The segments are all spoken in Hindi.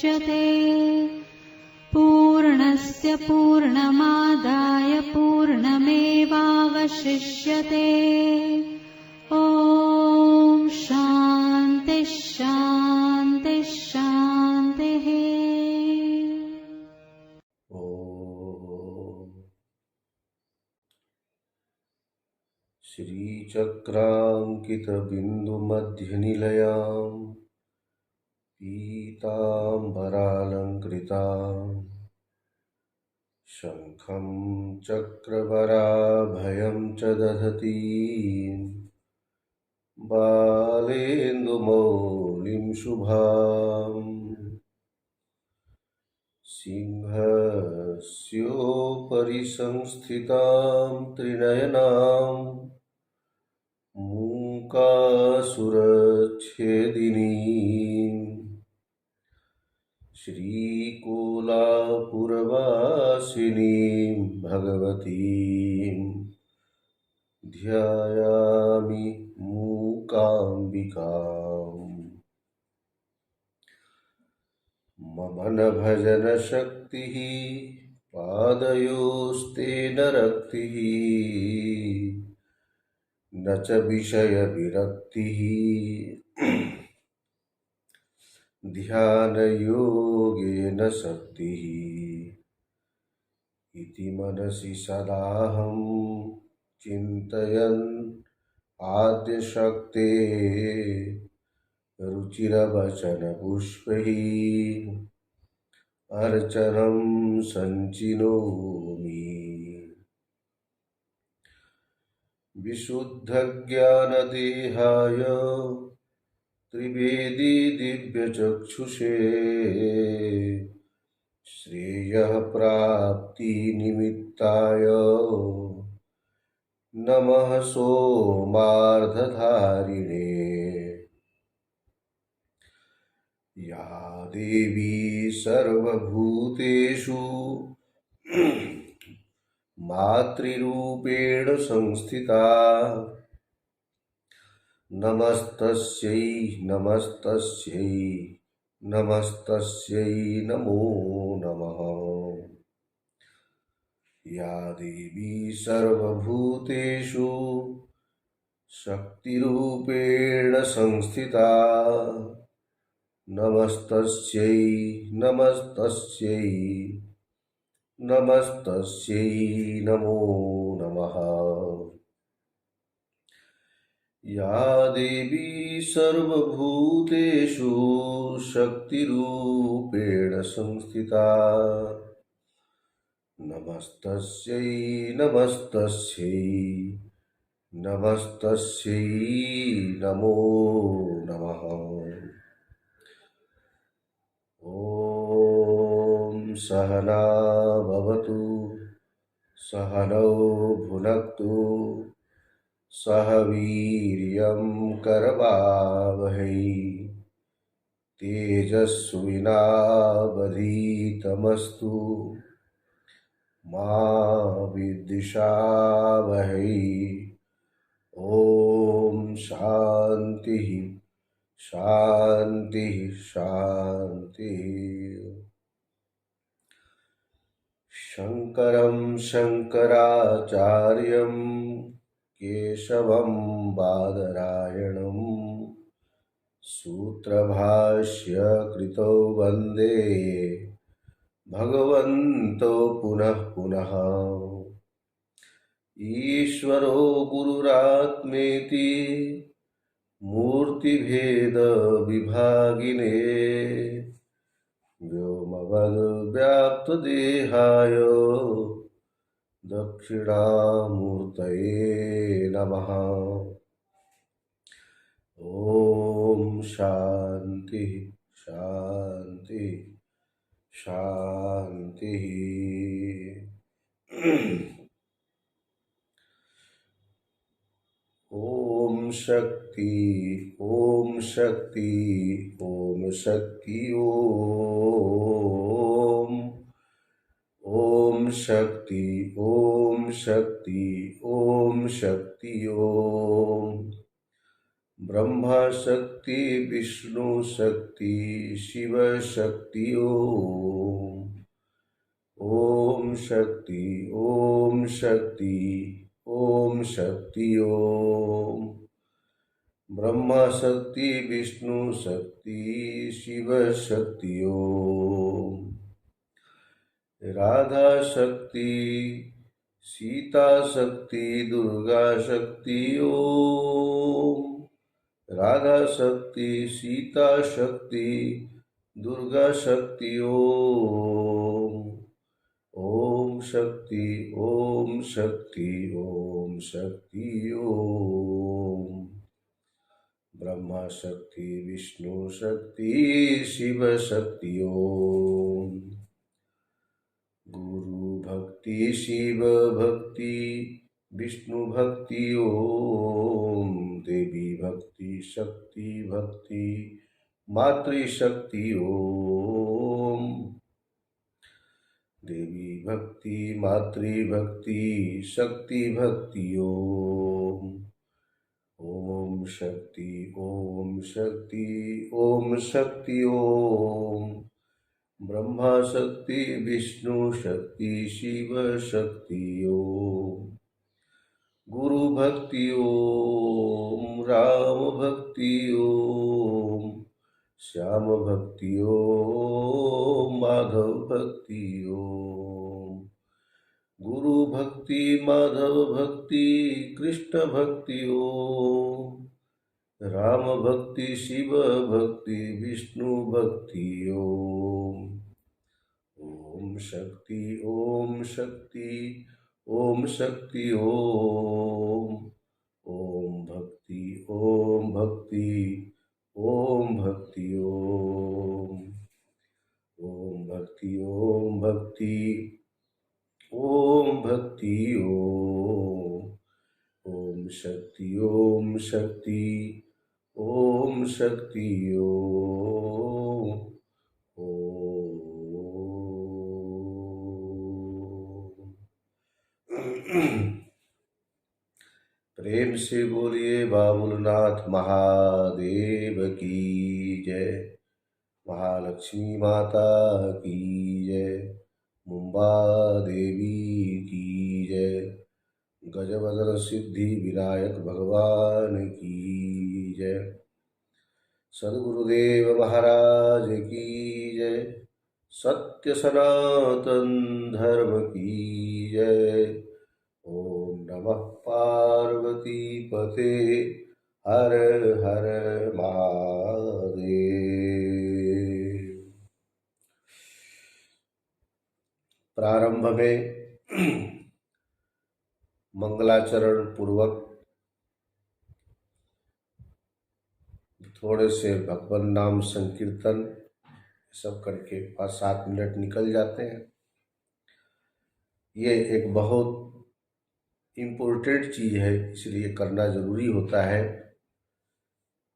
मुच्यते। पूर्णस्य पूर्णमादाय पूर्णमेवावशिष्यते। ॐ शान्ति शान्ति शान्तिः। श्रीचक्राङ्कितबिन्दुमध्यनिलयां पीताम्बरालङ्कृतां शङ्खं चक्रवराभयं च दधतीं बालेन्दुमौलिं शुभाम् सिंहस्योपरि संस्थितां त्रिनयनां मूकासुरच्छेदिनीं श्रीकोलापुरवासिनीं भगवतीं ध्यायामि मूकाम्बिकाम्। मम न भजनशक्तिः पादयोस्तेन रक्तिः न च विषयविरक्तिः ध्यानयोगेन शक्तिः इति मनसि सदाहं चिन्तयन् आद्यशक्ते रुचिरवचनपुष्पैः अर्चनं सञ्चिनोमि। विशुद्धज्ञानदेहाय त्रिवेदी दिव्यचक्षुषे श्रेयः प्राप्तिनिमित्ताय नमः सोमार्धधारिणे। या देवी सर्वभूतेषु मातृरूपेण संस्थिता नमस्तस्यै नमस्तस्यै नमस्तस्यै नमो नमः। या देवी सर्वभूतेषु शक्तिरूपेण संस्थिता नमस्तस्यै नमस्तस्यै नमस्तस्यै नमो नमः। या देवी सर्वभूतेषु शक्तिरूपेण संस्थिता नमस्तस्यै नमस्तस्यै नमस्तस्यै नमो नमः। ॐ सहना भवतु सहनौ भुनक्तु सह वीर्यं करवावहै तेजस्विनावधीतमस्तु मा विद्विषावहै। ॐ शान्तिः शान्तिः शान्तिः। शङ्करं शङ्कराचार्यं केशवं बादरायणं सूत्रभाष्यकृतौ वन्दे भगवन्तौ पुनः पुनः। ईश्वरो गुरुरात्मेति मूर्तिभेदविभागिने व्योमवद्व्याप्तदेहाय दक्षिणामूर्तये नमः। ॐ शान्तिः शान्तिः शान्तिः। ॐ शक्ति ॐ शक्ति ॐ शक्ति ॐ शक्ति ॐ शक्ति ॐ शक्ति ॐ ब्रह्मा शक्ति विष्णु शक्ति शिव शक्ति ओम। ओम शक्ति ओम शक्ति ओम शक्ति ओम। ब्रह्मा शक्ति विष्णु शक्ति शिव शक्ति ओम। राधा शक्ति सीता शक्ति दुर्गा शक्ति ओम। राधा शक्ति सीता शक्ति दुर्गा शक्ति ओम। ओम शक्ति ओम शक्ति ओम शक्ति ओम। ब्रह्मा शक्ति विष्णु शक्ति शिव शक्ति ओम। गुरु भक्ति शिव भक्ति विष्णु भक्ति ओम। देवी भक्ति शक्ति भक्ति मातृशक्ति ओम। देवी भक्ति मातृभक्ति शक्ति भक्ति ओम। ओम शक्ति ओम शक्ति ओम शक्ति ओम। ब्रह्मा शक्ति विष्णु शक्ति शिव शक्ति ओम। गुरु भक्ति ओम। राम भक्ति ओम। श्याम भक्ति ओम। माधव भक्ति ओम। गुरु भक्ति माधव भक्ति कृष्ण भक्ति ओम। राम भक्ति शिव भक्ति विष्णु भक्ति ओम। ओम शक्ति ओम शक्ति ओम शक्ति ओम। ओम भक्ति ओम भक्ति ओम भक्ति ओम। ओम भक्ति ओम भक्ति ओम भक्ति ओम। ओम शक्ति ओम शक्ति ओम शक्ति ओम। प्रेम से बोलिए बाबुलनाथ महादेव की जय। महालक्ष्मी माता की जय। मुंबा देवी की जय। गजवदन सिद्धि विनायक भगवान की जय। सद्गुरुदेव महाराज की जय। सत्य सनातन धर्म की जय। ओम नमः पार्वती पते हर हर महादेव। प्रारंभ में मंगलाचरण पूर्वक थोड़े से भगवान नाम संकीर्तन सब करके 5-7 मिनट निकल जाते हैं। ये एक बहुत इम्पोर्टेंट चीज़ है, इसलिए करना ज़रूरी होता है।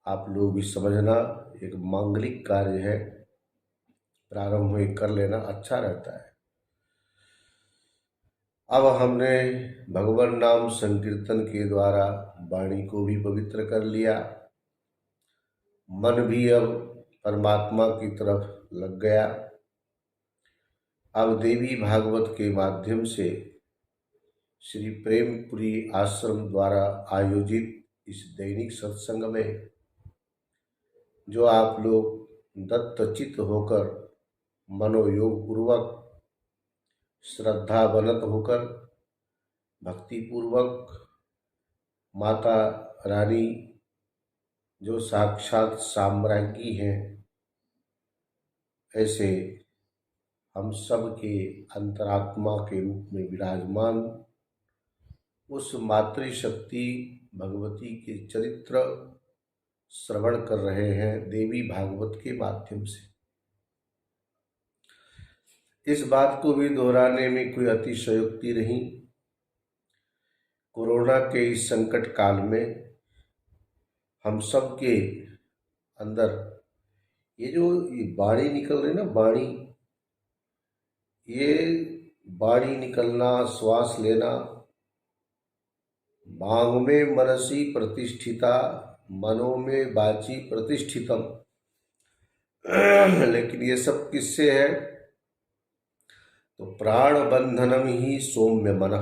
आप लोग भी समझना, एक मांगलिक कार्य है, प्रारंभ में कर लेना अच्छा रहता है। अब हमने भगवान नाम संकीर्तन के द्वारा वाणी को भी पवित्र कर लिया, मन भी अब परमात्मा की तरफ लग गया। अब देवी भागवत के माध्यम से श्री प्रेमपुरी आश्रम द्वारा आयोजित इस दैनिक सत्संग में जो आप लोग दत्तचित्त होकर मनोयोग पूर्वक श्रद्धावनत होकर भक्ति पूर्वक माता रानी जो साक्षात साम्राज्ञी हैं, ऐसे हम सब के अंतरात्मा के रूप में विराजमान उस मातृशक्ति भगवती के चरित्र श्रवण कर रहे हैं देवी भागवत के माध्यम से। इस बात को भी दोहराने में कोई अतिशयोक्ति नहीं। कोरोना के इस संकट काल में हम सब के अंदर ये जो वाणी निकल रही ना, वाणी निकलना, श्वास लेना, भांग में मनसी प्रतिष्ठिता मनो में वाची प्रतिष्ठितम। लेकिन ये सब किससे है? तो प्राण बंधनम ही सौम्य मन।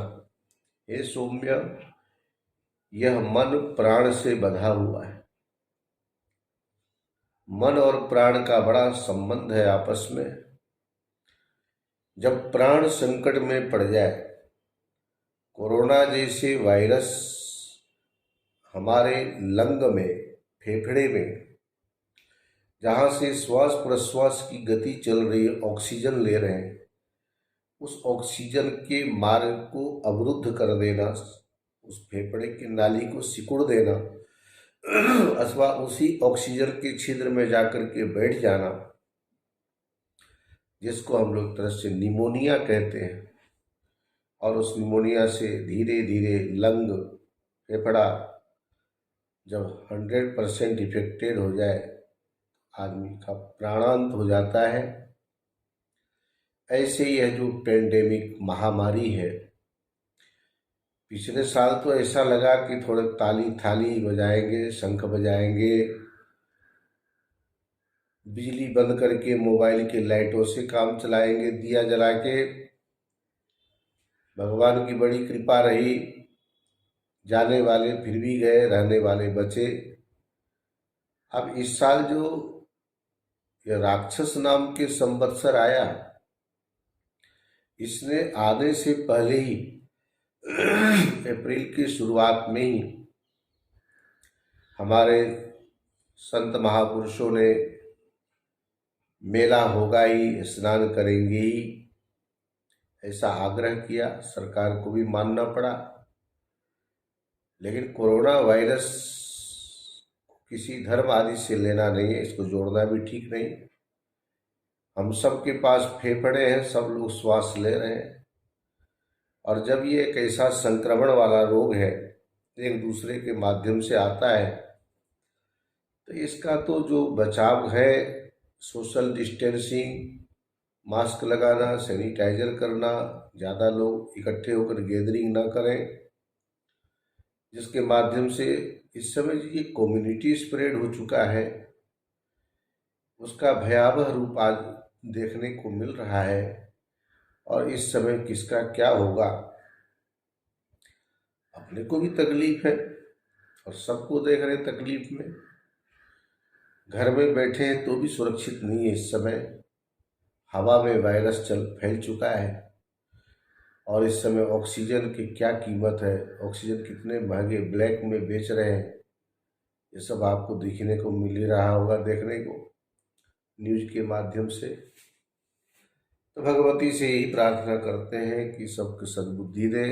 हे सौम्य, यह मन प्राण से बंधा हुआ है। मन और प्राण का बड़ा संबंध है आपस में। जब प्राण संकट में पड़ जाए, कोरोना जैसे वायरस हमारे लंग में, फेफड़े में, जहाँ से श्वास प्रश्वास की गति चल रही है, ऑक्सीजन ले रहे हैं, उस ऑक्सीजन के मार्ग को अवरुद्ध कर देना, उस फेफड़े की नाली को सिकुड़ देना, अथवा उसी ऑक्सीजन के छिद्र में जाकर के बैठ जाना, जिसको हम लोग तरह से निमोनिया कहते हैं। और उस निमोनिया से धीरे धीरे लंग, फेफड़ा जब 100% इफेक्टेड हो जाए, आदमी का प्राणांत हो जाता है। ऐसे यह जो पेंडेमिक महामारी है, पिछले साल तो ऐसा लगा कि थोड़े ताली थाली बजाएंगे, शंख बजाएंगे, बिजली बंद करके मोबाइल के लाइटों से काम चलाएंगे, दिया जला के। भगवान की बड़ी कृपा रही, जाने वाले फिर भी गए, रहने वाले बचे। अब इस साल जो यह राक्षस नाम के संवत्सर आया, इसने आने से पहले ही अप्रैल की शुरुआत में ही हमारे संत महापुरुषों ने मेला होगा ही, स्नान करेंगे ही, ऐसा आग्रह किया। सरकार को भी मानना पड़ा। लेकिन कोरोना वायरस किसी धर्म आदि से लेना नहीं है, इसको जोड़ना भी ठीक नहीं। हम सब के पास फेफड़े हैं, सब लोग श्वास ले रहे हैं। और जब ये एक ऐसा संक्रमण वाला रोग है, एक दूसरे के माध्यम से आता है, तो इसका तो जो बचाव है, सोशल डिस्टेंसिंग, मास्क लगाना, सैनिटाइजर करना, ज़्यादा लोग इकट्ठे होकर गैदरिंग ना करें, जिसके माध्यम से इस समय ये कम्युनिटी स्प्रेड हो चुका है, उसका भयावह रूप आज देखने को मिल रहा है। और इस समय किसका क्या होगा, अपने को भी तकलीफ है और सबको देख रहे हैं तकलीफ में। घर में बैठे हैं तो भी सुरक्षित नहीं है। इस समय हवा में वायरस फैल चुका है। और इस समय ऑक्सीजन की क्या कीमत है, ऑक्सीजन कितने महंगे ब्लैक में बेच रहे हैं, ये सब आपको दिखने को मिल ही रहा होगा, देखने को न्यूज के माध्यम से। तो भगवती से यही प्रार्थना करते हैं कि सबको सद्बुद्धि दे।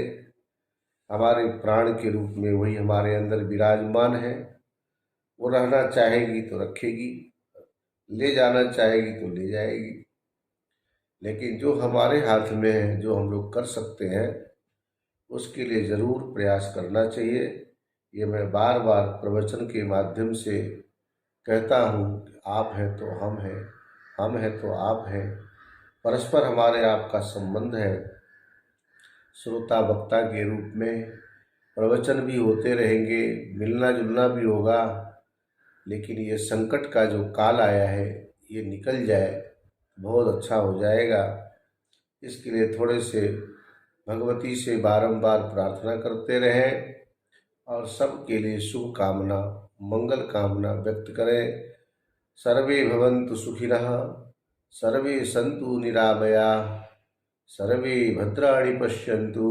हमारे प्राण के रूप में वही हमारे अंदर विराजमान है। वो रहना चाहेगी तो रखेगी, ले जाना चाहेगी तो ले जाएगी। लेकिन जो हमारे हाथ में है, जो हम लोग कर सकते हैं, उसके लिए ज़रूर प्रयास करना चाहिए। ये मैं बार बार प्रवचन के माध्यम से कहता हूँ कि आप हैं तो हम हैं, हम हैं तो आप हैं। परस्पर हमारे आपका संबंध है। श्रोता वक्ता के रूप में प्रवचन भी होते रहेंगे, मिलना जुलना भी होगा। लेकिन ये संकट का जो काल आया है, ये निकल जाए, बहुत अच्छा हो जाएगा। इसके लिए थोड़े से भगवती से बारंबार प्रार्थना करते रहें और सबके लिए शुभ कामना, मंगल कामना व्यक्त करें। सर्वे भवन्तु सुखिनः, सर्वे सन्तु निरामयाः, सर्वे भद्राणि पश्यन्तु,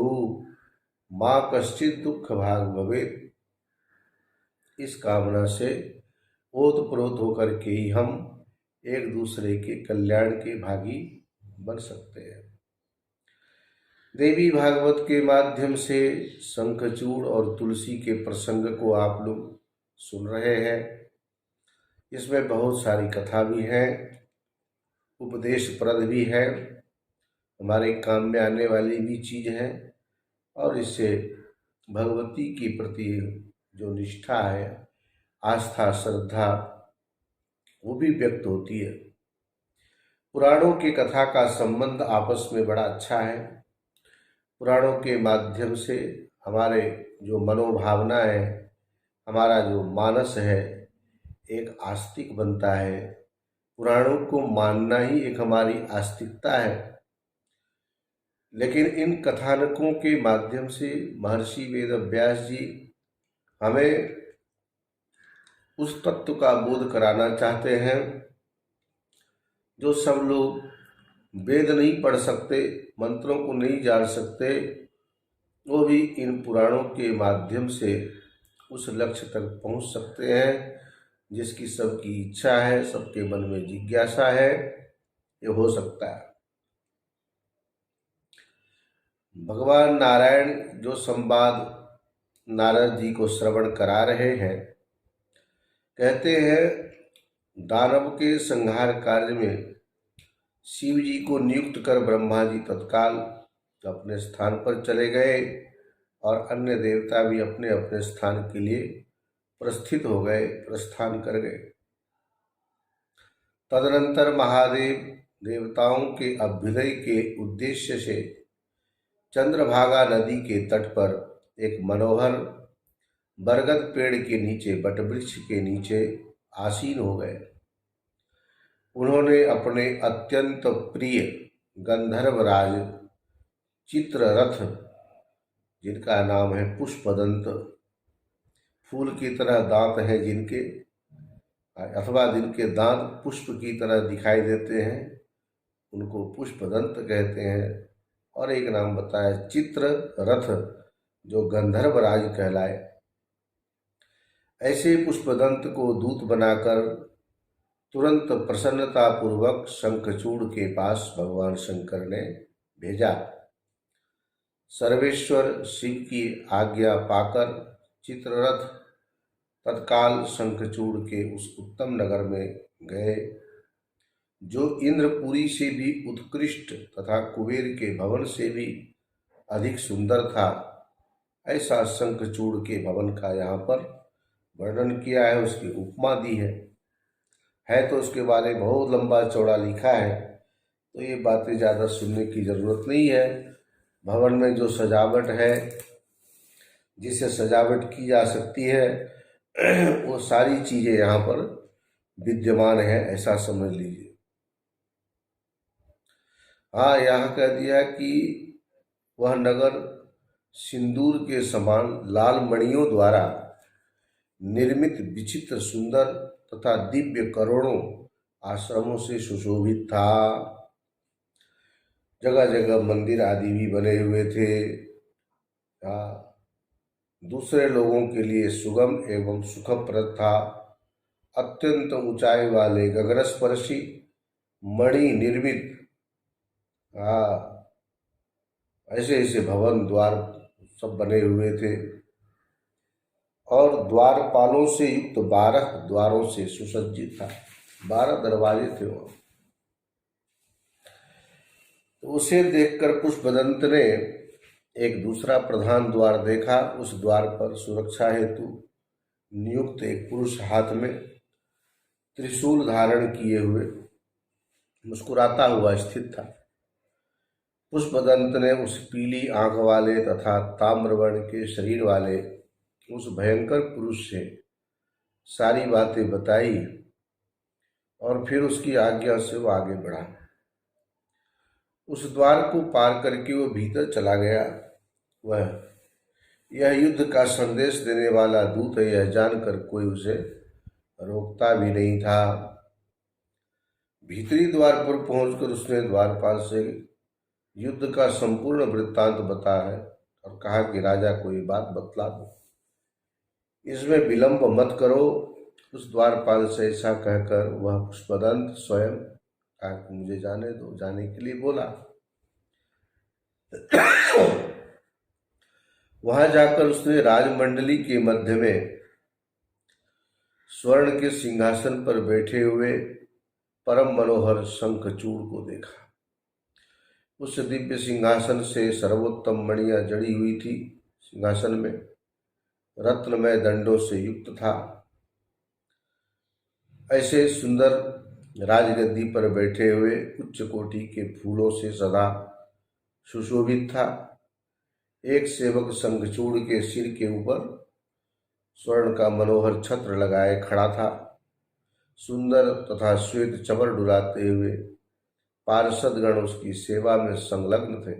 माँ कश्चित् दुःख भाग भवेत्। इस कामना से ओतप्रोत होकर के ही हम एक दूसरे के कल्याण के भागी बन सकते हैं। देवी भागवत के माध्यम से शंखचूड़ और तुलसी के प्रसंग को आप लोग सुन रहे हैं। इसमें बहुत सारी कथा भी है, उपदेशप्रद भी है, हमारे काम में आने वाली भी चीज है। और इससे भगवती के प्रति जो निष्ठा है, आस्था, श्रद्धा, वो भी व्यक्त होती है। पुराणों की कथा का संबंध आपस में बड़ा अच्छा है। पुराणों के माध्यम से हमारे जो मनोभावना है, हमारा जो मानस है एक आस्तिक बनता है। पुराणों को मानना ही एक हमारी आस्तिकता है। लेकिन इन कथानकों के माध्यम से महर्षि वेद व्यास जी हमें उस तत्व का बोध कराना चाहते हैं जो सब लोग वेद नहीं पढ़ सकते, मंत्रों को नहीं जान सकते, वो भी इन पुराणों के माध्यम से उस लक्ष्य तक पहुंच सकते हैं जिसकी सबकी इच्छा है, सबके मन में जिज्ञासा है, ये हो सकता है। भगवान नारायण जो संवाद नारद जी को श्रवण करा रहे हैं, कहते हैं दानव के संहार कार्य में शिव जी को नियुक्त कर ब्रह्मा जी तत्काल अपने स्थान पर चले गए और अन्य देवता भी अपने अपने स्थान के लिए प्रस्थित हो गए, प्रस्थान कर गए। तदनंतर महादेव देवताओं के अभ्युदय के उद्देश्य से चंद्रभागा नदी के तट पर एक मनोहर बरगद पेड़ के नीचे, बटवृक्ष के नीचे आसीन हो गए। उन्होंने अपने अत्यंत प्रिय गंधर्वराज चित्ररथ, जिनका नाम है पुष्पदंत, फूल की तरह दांत हैं जिनके, अथवा जिनके दांत पुष्प की तरह दिखाई देते हैं, उनको पुष्पदंत कहते हैं। और एक नाम बताया चित्ररथ, जो गंधर्वराज कहलाए। ऐसे पुष्पदंत को दूत बनाकर तुरंत प्रसन्नतापूर्वक शंखचूड़ के पास भगवान शंकर ने भेजा। सर्वेश्वर शिव की आज्ञा पाकर चित्ररथ तत्काल शंखचूड़ के उस उत्तम नगर में गए जो इंद्रपुरी से भी उत्कृष्ट तथा कुबेर के भवन से भी अधिक सुंदर था। ऐसा शंखचूड़ के भवन का यहाँ पर वर्णन किया है, उसकी उपमा दी है तो उसके बारे में बहुत लंबा चौड़ा लिखा है, तो ये बातें ज़्यादा सुनने की ज़रूरत नहीं है। भवन में जो सजावट है, जिससे सजावट की जा सकती है, वो सारी चीज़ें यहाँ पर विद्यमान है, ऐसा समझ लीजिए। हाँ, यहाँ कह दिया कि वह नगर सिंदूर के समान लाल मणियों द्वारा निर्मित विचित्र सुंदर तथा दिव्य करोड़ों आश्रमों से सुशोभित था। जगह जगह मंदिर आदि भी बने हुए थे। दूसरे लोगों के लिए सुगम एवं सुखप्रद था। अत्यंत ऊंचाई वाले गगनस्पर्शी मणि निर्मित ऐसे ऐसे भवन द्वार सब बने हुए थे और द्वारपालों से युक्त 12 द्वारों से सुसज्जित था। 12 दरवाजे थे वहाँ। तो उसे देखकर पुष्पदंत ने एक दूसरा प्रधान द्वार देखा। उस द्वार पर सुरक्षा हेतु नियुक्त एक पुरुष हाथ में त्रिशूल धारण किए हुए मुस्कुराता हुआ स्थित था। पुष्पदंत ने उस पीली आंख वाले तथा ताम्रवर्ण के शरीर वाले उस भयंकर पुरुष से सारी बातें बताई और फिर उसकी आज्ञा से वो आगे बढ़ा। उस द्वार को पार करके वो भीतर चला गया। यह युद्ध का संदेश देने वाला दूत है, यह जानकर कोई उसे रोकता भी नहीं था। भीतरी द्वार पर पहुंचकर उसने द्वारपाल से युद्ध का संपूर्ण वृत्तांत बताया और कहा कि राजा को ये बात बतला दो, इसमें विलंब मत करो। उस द्वारपाल से ऐसा कहकर वह पुष्पदंत स्वयं कहा कि मुझे जाने दो, जाने के लिए बोला। वहां जाकर उसने राजमंडली के मध्य में स्वर्ण के सिंहासन पर बैठे हुए परम मनोहर शंखचूड़ को देखा। उस दिव्य सिंहासन से सर्वोत्तम मणियां जड़ी हुई थी। सिंहासन में रत्नमय दंडों से युक्त था। ऐसे सुंदर राजगद्दी पर बैठे हुए उच्च कोटि के फूलों से सदा सुशोभित था। एक सेवक शंखचूड़ के सिर के ऊपर स्वर्ण का मनोहर छत्र लगाए खड़ा था। सुंदर तथा श्वेत चमर डुलाते हुए पार्षदगण उसकी सेवा में संलग्न थे।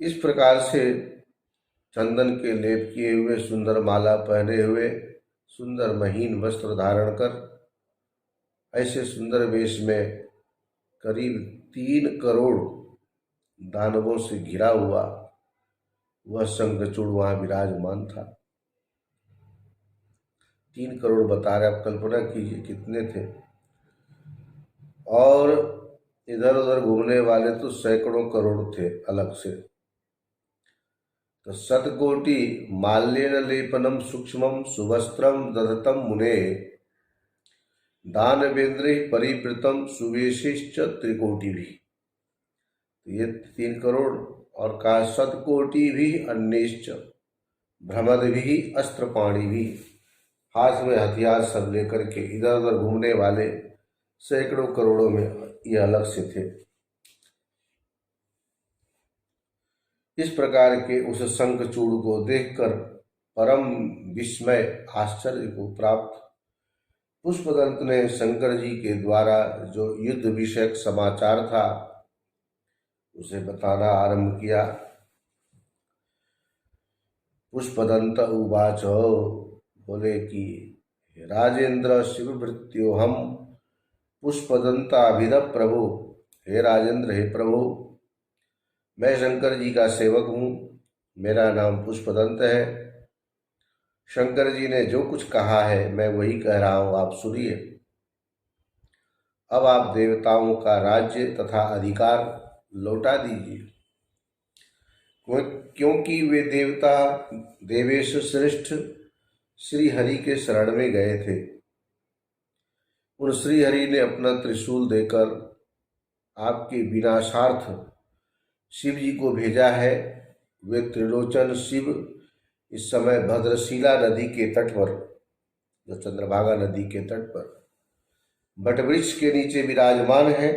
इस प्रकार से चंदन के लेप किए हुए, सुंदर माला पहने हुए, सुंदर महीन वस्त्र धारण कर, ऐसे सुंदर वेश में करीब 3 करोड़ दानवों से घिरा हुआ वह शंखचूड़ वहां विराजमान था। 3 करोड़ बता रहे, आप कल्पना कीजिए कितने थे। और इधर उधर घूमने वाले तो सैकड़ों करोड़ थे अलग से। तो शतकोटि माल्येन लेपनम सूक्ष्मम सुवस्त्रम दधतम मुने दानवेंद्र परिवृतम सुवेशिश्च त्रिकोटि भी। ये 3 करोड़ और कहा शतकोटि भी अन्यश्च भ्रमद भी अस्त्रपाणी भी, हाथ में हथियार सब लेकर के इधर उधर घूमने वाले सैकड़ों करोड़ों में ये अलग से थे। इस प्रकार के उस शंखचूड़ को देखकर परम विस्मय आश्चर्य को प्राप्त पुष्पदंत ने शंकर जी के द्वारा जो युद्ध विषयक समाचार था उसे बताना आरंभ किया। पुष्पदंत उवाच, बोले कि राजेंद्र शिवभृत्योहम पुष्पदंताभिध प्रभु। हे राजेंद्र, हे प्रभु, मैं शंकर जी का सेवक हूँ, मेरा नाम पुष्पदंत है। शंकर जी ने जो कुछ कहा है मैं वही कह रहा हूँ, आप सुनिए। अब आप देवताओं का राज्य तथा अधिकार लौटा दीजिए, क्योंकि वे देवता देवेश श्रेष्ठ श्री हरि के शरण में गए थे। उन श्री हरि ने अपना त्रिशूल देकर आपके विनाशार्थ शिव जी को भेजा है। वे त्रिलोचन शिव इस समय भद्रशिला नदी के तट पर, जो चंद्रभागा नदी के तट पर बटवृक्ष के नीचे विराजमान है।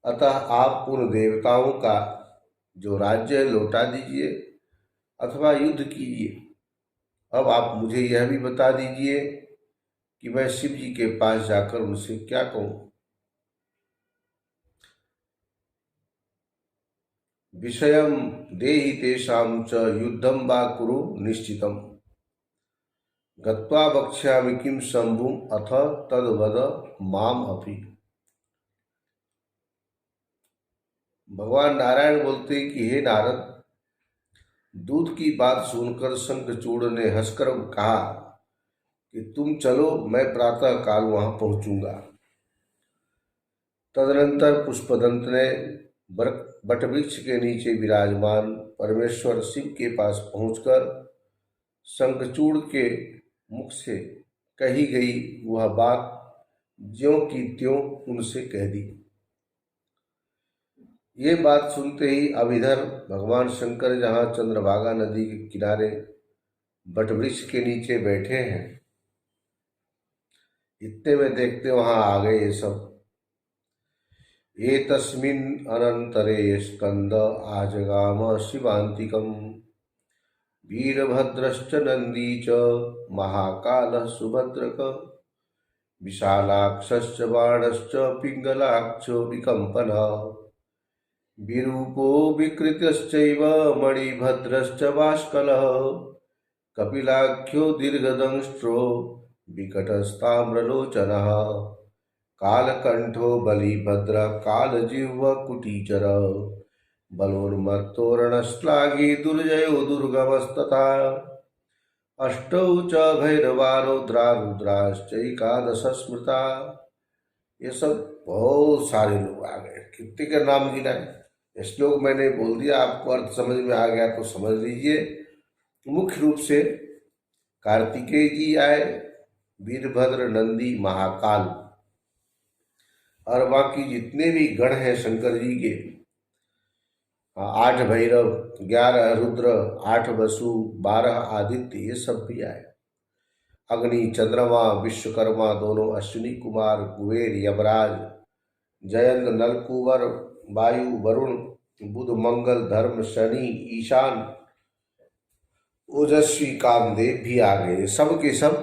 अतः आप उन देवताओं का जो राज्य है लौटा दीजिए अथवा युद्ध कीजिए। अब आप मुझे यह भी बता दीजिए कि मैं शिव जी के पास जाकर उनसे क्या कहूँ। विषयम देहि तेषां च युद्धम वा कुरु निश्चितम गत्वा वक्ष्यामि किम शंभुम अथ तद्वद माम अपि। भगवान नारायण बोलते कि हे नारद, दूत की बात सुनकर शंखचूड़ ने हंसकर कहा कि तुम चलो, मैं प्रातः काल वहां पहुंचूंगा। तदनंतर पुष्पदंत ने बटवृक्ष के नीचे विराजमान परमेश्वर शिव के पास पहुंचकर शंखचूड़ के मुख से कही गई वह बात ज्यों की त्यों उनसे कह दी। ये बात सुनते ही अब इधर भगवान शंकर जहाँ चंद्रभागा नदी के किनारे बटवृक्ष के नीचे बैठे हैं, इतने में देखते वहां आ गए ये सब। एतस्मिन् अनंतरे स्कंद आजगाम शिवांतिकम वीरभद्रश्च नंदी च महाकालः सुभद्रक विशालाक्षश्च बाणश्च पिंगलाक्षो विकम्पनः विरूपो विकृतश्चैव मणिभद्रश्च बाष्कलः कपिलाख्यो दीर्घदंष्ट्रो विकटस्ताम्रलोचनः कालकंठो बलिभद्र कालजिह्व कुटीचर बलोन्मत्तोरणश्लाघी दुर्जयो दुर्गमस्तथा अष्टौ च भैरवा रौद्रा रुद्राश्चैकादश स्मृता। ये सब बहुत सारे लोग आ गए, कितने के नाम गिनाए। श्लोक मैंने बोल दिया, आपको अर्थ समझ में आ गया तो समझ लीजिए। मुख्य रूप से कार्तिकेय जी आए, वीरभद्र, नंदी, महाकाल और बाकी जितने भी गण हैं शंकर जी के, 8 भैरव, 11 रुद्र, 8 वसु, 12 आदित्य, ये सब भी आए। अग्नि, चंद्रमा, विश्वकर्मा, दोनों अश्विनी कुमार, कुबेर, यमराज, जयंत, नलकुवर, वायु, वरुण, बुध, मंगल, धर्म, शनि, ईशान ओजस्वी कामदेव भी आ गए। सब के सब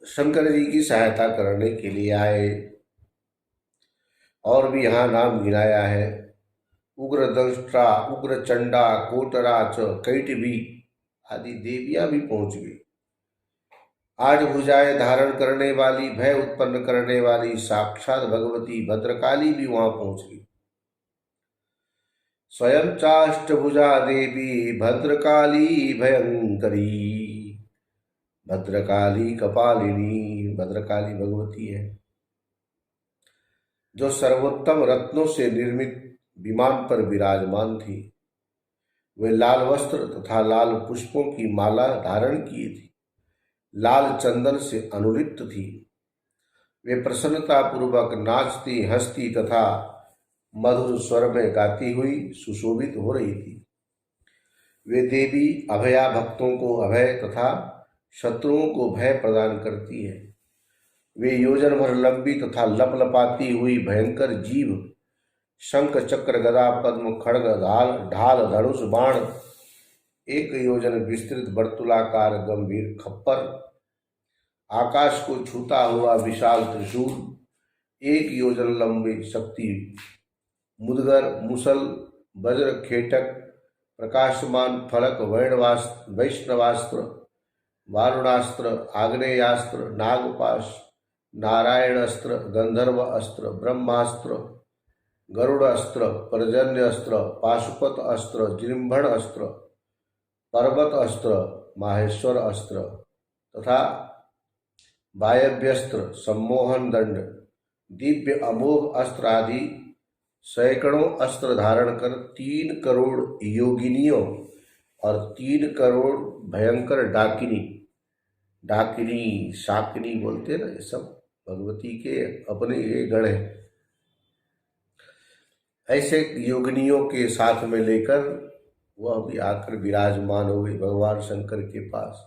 शंकर जी की सहायता करने के लिए आए। और भी यहाँ नाम गिनाया है, उग्र दंष्ट्रा, उग्र चंडा, कोटराच, कैटवी आदि देवियां भी पहुंच गई। 8 भुजाएं धारण करने वाली, भय उत्पन्न करने वाली साक्षात भगवती भद्रकाली भी वहां पहुंच गई। स्वयं चाष्टभुजा देवी भद्रकाली भयंकरी, भद्रकाली कपालिनी, भद्रकाली भगवती है जो सर्वोत्तम रत्नों से निर्मित विमान पर विराजमान थी। वे लाल वस्त्र तथा लाल पुष्पों की माला धारण किए थी, लाल चंदन से अनुलिप्त थी। वे प्रसन्नता पूर्वक नाचती, हंसती तथा मधुर स्वर में गाती हुई सुशोभित हो रही थी। वे देवी अभया भक्तों को अभय तथा शत्रुओं को भय प्रदान करती है। वे योजन भर लंबी तथा लपलपाती हुई भयंकर जीव, शंख चक्र गदा पद्म खड्ग ढाल धनुष बाण, 1 योजन विस्तृत वर्तुलाकार गंभीर खप्पर, आकाश को छूता हुआ विशाल त्रिशूल, 1 योजन लंबी शक्ति मुदगर, मुसल, वज्र खेटक, प्रकाशमान फलक, वैष्णवास्त्र, वारुणास्त्र, आग्नेयास्त्र, नागपाश, नारायण अस्त्र, गंधर्व अस्त्र, ब्रह्मास्त्र, गरुड़ अस्त्र, पर्जन्य अस्त्र, पाशुपत अस्त्र, जिम्भण अस्त्र, पर्वत अस्त्र, माहेश्वर अस्त्र तथा वायव्यस्त्र, सम्मोहन दंड, दिव्य अमोघ अस्त्र आदि सैकड़ों अस्त्र धारण कर 3 करोड़ योगिनियों और 3 करोड़ भयंकर डाकिनी शाकिनी बोलते ना, ये सब भगवती के अपने ये गण हैं। ऐसे योगिनियों के साथ में लेकर वह भी आकर विराजमान हो गई भगवान शंकर के पास।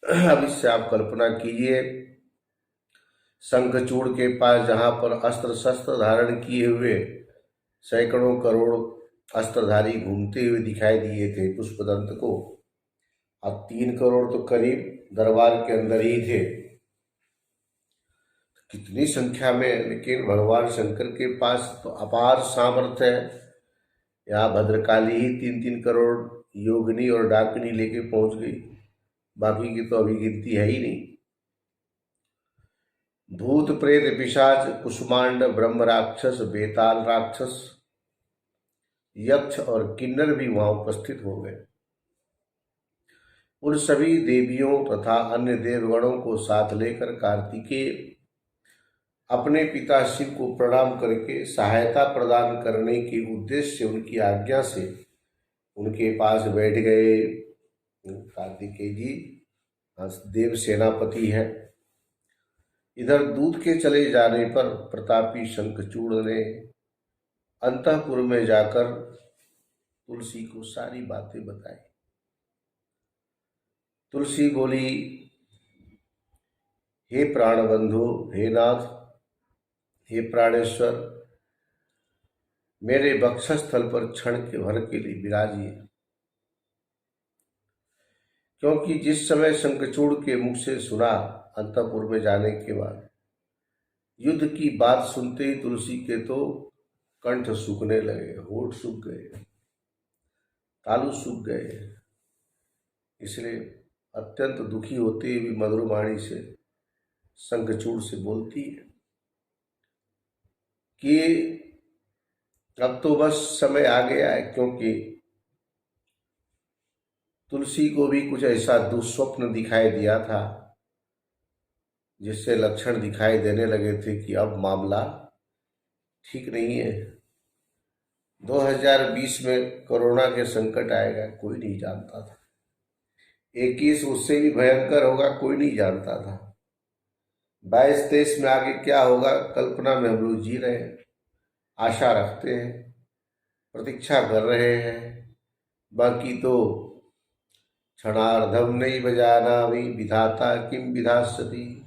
अब इससे आप कल्पना कीजिए, शंखचूड़ के पास जहाँ पर अस्त्र शस्त्र धारण किए हुए सैकड़ों करोड़ अस्त्रधारी घूमते हुए दिखाई दिए थे पुष्पदंत को, अब 3 करोड़ तो करीब दरबार के अंदर ही थे। कितनी संख्या में, लेकिन भगवान शंकर के पास तो अपार सामर्थ्य है। यहाँ भद्रकाली ही 3-3 करोड़ योगिनी और डाकिनी लेके पहुंच गई, बाकी की तो अभी गिनती है ही नहीं। भूत प्रेत पिशाच कुष्मांड ब्रह्म राक्षस बेताल राक्षस यक्ष और किन्नर भी वहां उपस्थित हो गए। उन सभी देवियों तथा अन्य देवगणों को साथ लेकर कार्तिकेय अपने पिता शिव को प्रणाम करके सहायता प्रदान करने के उद्देश्य से उनकी आज्ञा से उनके पास बैठ गए। कार्तिकेय जी देव सेनापति हैं। इधर दूध के चले जाने पर प्रतापी शंखचूड़ ने अंतःपुर में जाकर तुलसी को सारी बातें बताई। तुलसी बोली, हे प्राणबंधु, हे नाथ, हे प्राणेश्वर, मेरे वक्षस्थल पर क्षण के भर के लिए विराजिए, क्योंकि जिस समय शंखचूड़ के मुख से सुना अंतःपुर में जाने के बाद, युद्ध की बात सुनते ही तुलसी के तो कंठ सूखने लगे, होठ सूख गए, तालु सूख गए। इसलिए अत्यंत दुखी होते हुए मधुर वाणी से शंखचूड़ से बोलती है कि अब तो बस समय आ गया है, क्योंकि तुलसी को भी कुछ ऐसा दुस्वप्न दिखाई दिया था जिससे लक्षण दिखाई देने लगे थे कि अब मामला ठीक नहीं है। 2020 में कोरोना के संकट आएगा, कोई नहीं जानता था। 21 उससे भी भयंकर होगा, कोई नहीं जानता था। 22-23 में आगे क्या होगा, कल्पना में हम लोग जी रहे हैं, आशा रखते हैं, प्रतीक्षा कर रहे हैं। बाकी तो क्षणार्धम नहीं बजानामि विधाता किम विधास्यति,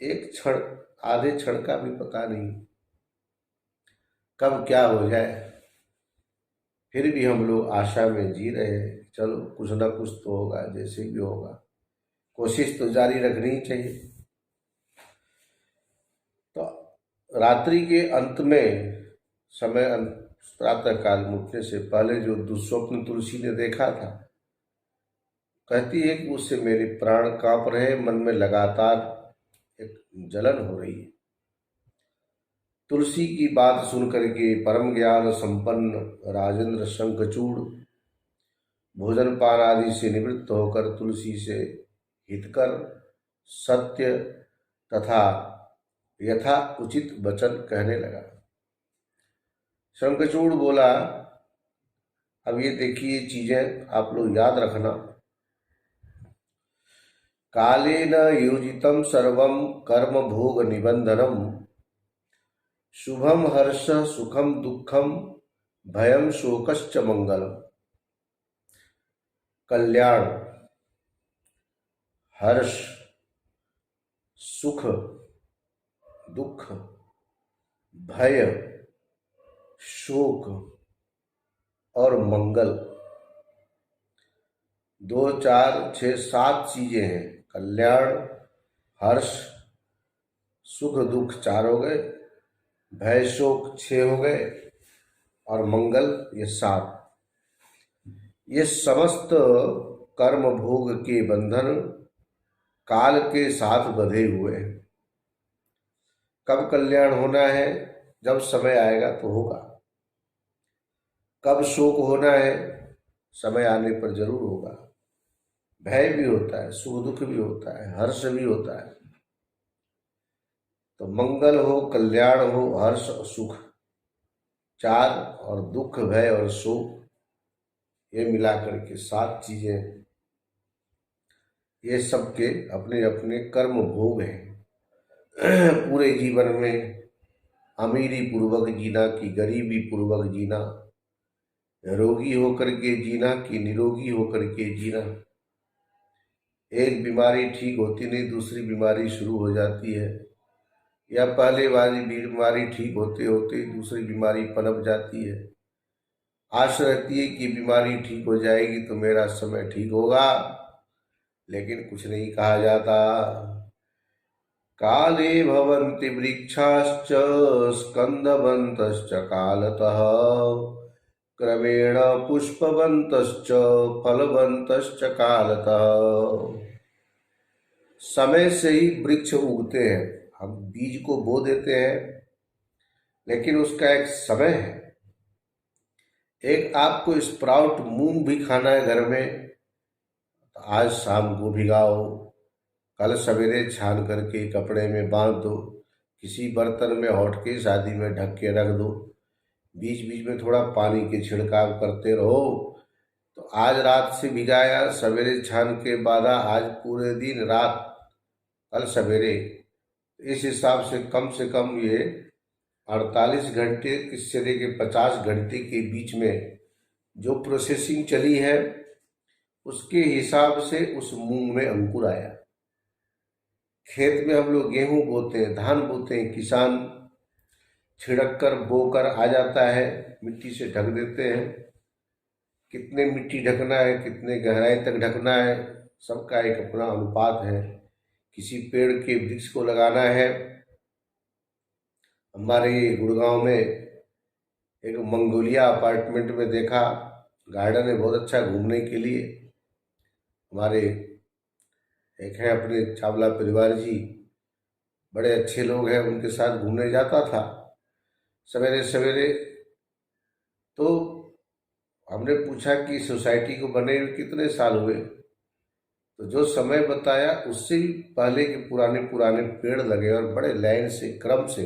एक क्षण, आधे क्षण का भी पता नहीं कब क्या हो जाए। फिर भी हम लोग आशा में जी रहे हैं, चलो कुछ ना कुछ तो होगा, जैसे भी होगा कोशिश तो जारी रखनी ही चाहिए। तो रात्रि के अंत में प्रातः काल में उठने से पहले जो दुस्वप्न तुलसी ने देखा था, कहती है कि उससे मेरे प्राण कांप रहे, मन में लगातार एक जलन हो रही है। तुलसी की बात सुनकर के परम ज्ञान संपन्न राजेंद्र शंखचूड़ भोजन पान आदि से निवृत्त होकर तुलसी से हितकर सत्य तथा यथा उचित वचन कहने लगा। शंखचूड़ बोला, अब ये देखिए चीजें आप लोग याद रखना। कालेन योजितं सर्वं कर्म भोग निबंधनम शुभम हर्ष सुखम दुखम भयम शोकश्च मंगलम। कल्याण, हर्ष, सुख, दुख, भय, शोक और मंगल, 2 4 6 7 चीजें हैं। कल्याण, हर्ष, सुख दुख 4 हो गए, भय शोक 6 हो गए और मंगल ये 7। ये समस्त कर्म भोग के बंधन काल के साथ बंधे हुए हैं। कब कल्याण होना है? जब समय आएगा तो होगा। कब शोक होना है? समय आने पर जरूर होगा। भय भी होता है, सुख दुख भी होता है, हर्ष भी होता है। तो मंगल हो, कल्याण हो, हर्ष और सुख 4 और दुख भय और शोक ये मिलाकर के 7 चीजें, ये सबके अपने अपने कर्म भोग हैं। पूरे जीवन में अमीरी पूर्वक जीना कि गरीबी पूर्वक जीना, रोगी होकर के जीना कि निरोगी होकर के जीना। एक बीमारी ठीक होती नहीं, दूसरी बीमारी शुरू हो जाती है, या पहले वाली बीमारी ठीक होते होते दूसरी बीमारी पनप जाती है। आशा रहती है कि बीमारी ठीक हो जाएगी तो मेरा समय ठीक होगा, लेकिन कुछ नहीं कहा जाता। काले भवन्ति वृक्षाश्च स्कंदवन्तश्च कालतः क्रमेण पुष्पवन्तश्च फलवन्तश्च कालतः। समय से ही वृक्ष उगते हैं। हम बीज को बो देते हैं, लेकिन उसका एक समय है। एक आपको स्प्राउट मूंग भी खाना है घर में, तो आज शाम को भिगाओ, कल सवेरे छान करके कपड़े में बांध दो, किसी बर्तन में हौटके शादी में ढक के रख दो, बीच बीच में थोड़ा पानी के छिड़काव करते रहो। तो आज रात से भिगाया, सवेरे छान के बांधा, आज पूरे दिन रात, कल सवेरे, इस हिसाब से कम ये 48 घंटे, इससे लेके 50 घंटे के बीच में जो प्रोसेसिंग चली है, उसके हिसाब से उस मूंग में अंकुर आया। खेत में हम लोग गेहूं बोते हैं, धान बोते हैं, किसान छिड़क कर बोकर आ जाता है, मिट्टी से ढक देते हैं। कितने मिट्टी ढकना है, कितने गहराई तक ढकना है, सबका एक अपना अनुपात है। किसी पेड़ के वृक्ष को लगाना है। हमारे गुड़गांव में एक मंगोलिया अपार्टमेंट में देखा, गार्डन है बहुत अच्छा घूमने के लिए। हमारे एक हैं अपने चावला परिवार जी, बड़े अच्छे लोग हैं, उनके साथ घूमने जाता था सवेरे सवेरे। तो हमने पूछा कि सोसाइटी को बने हुए कितने साल हुए, तो जो समय बताया उससे भी पहले के पुराने पुराने पेड़ लगे और बड़े लाइन से क्रम से।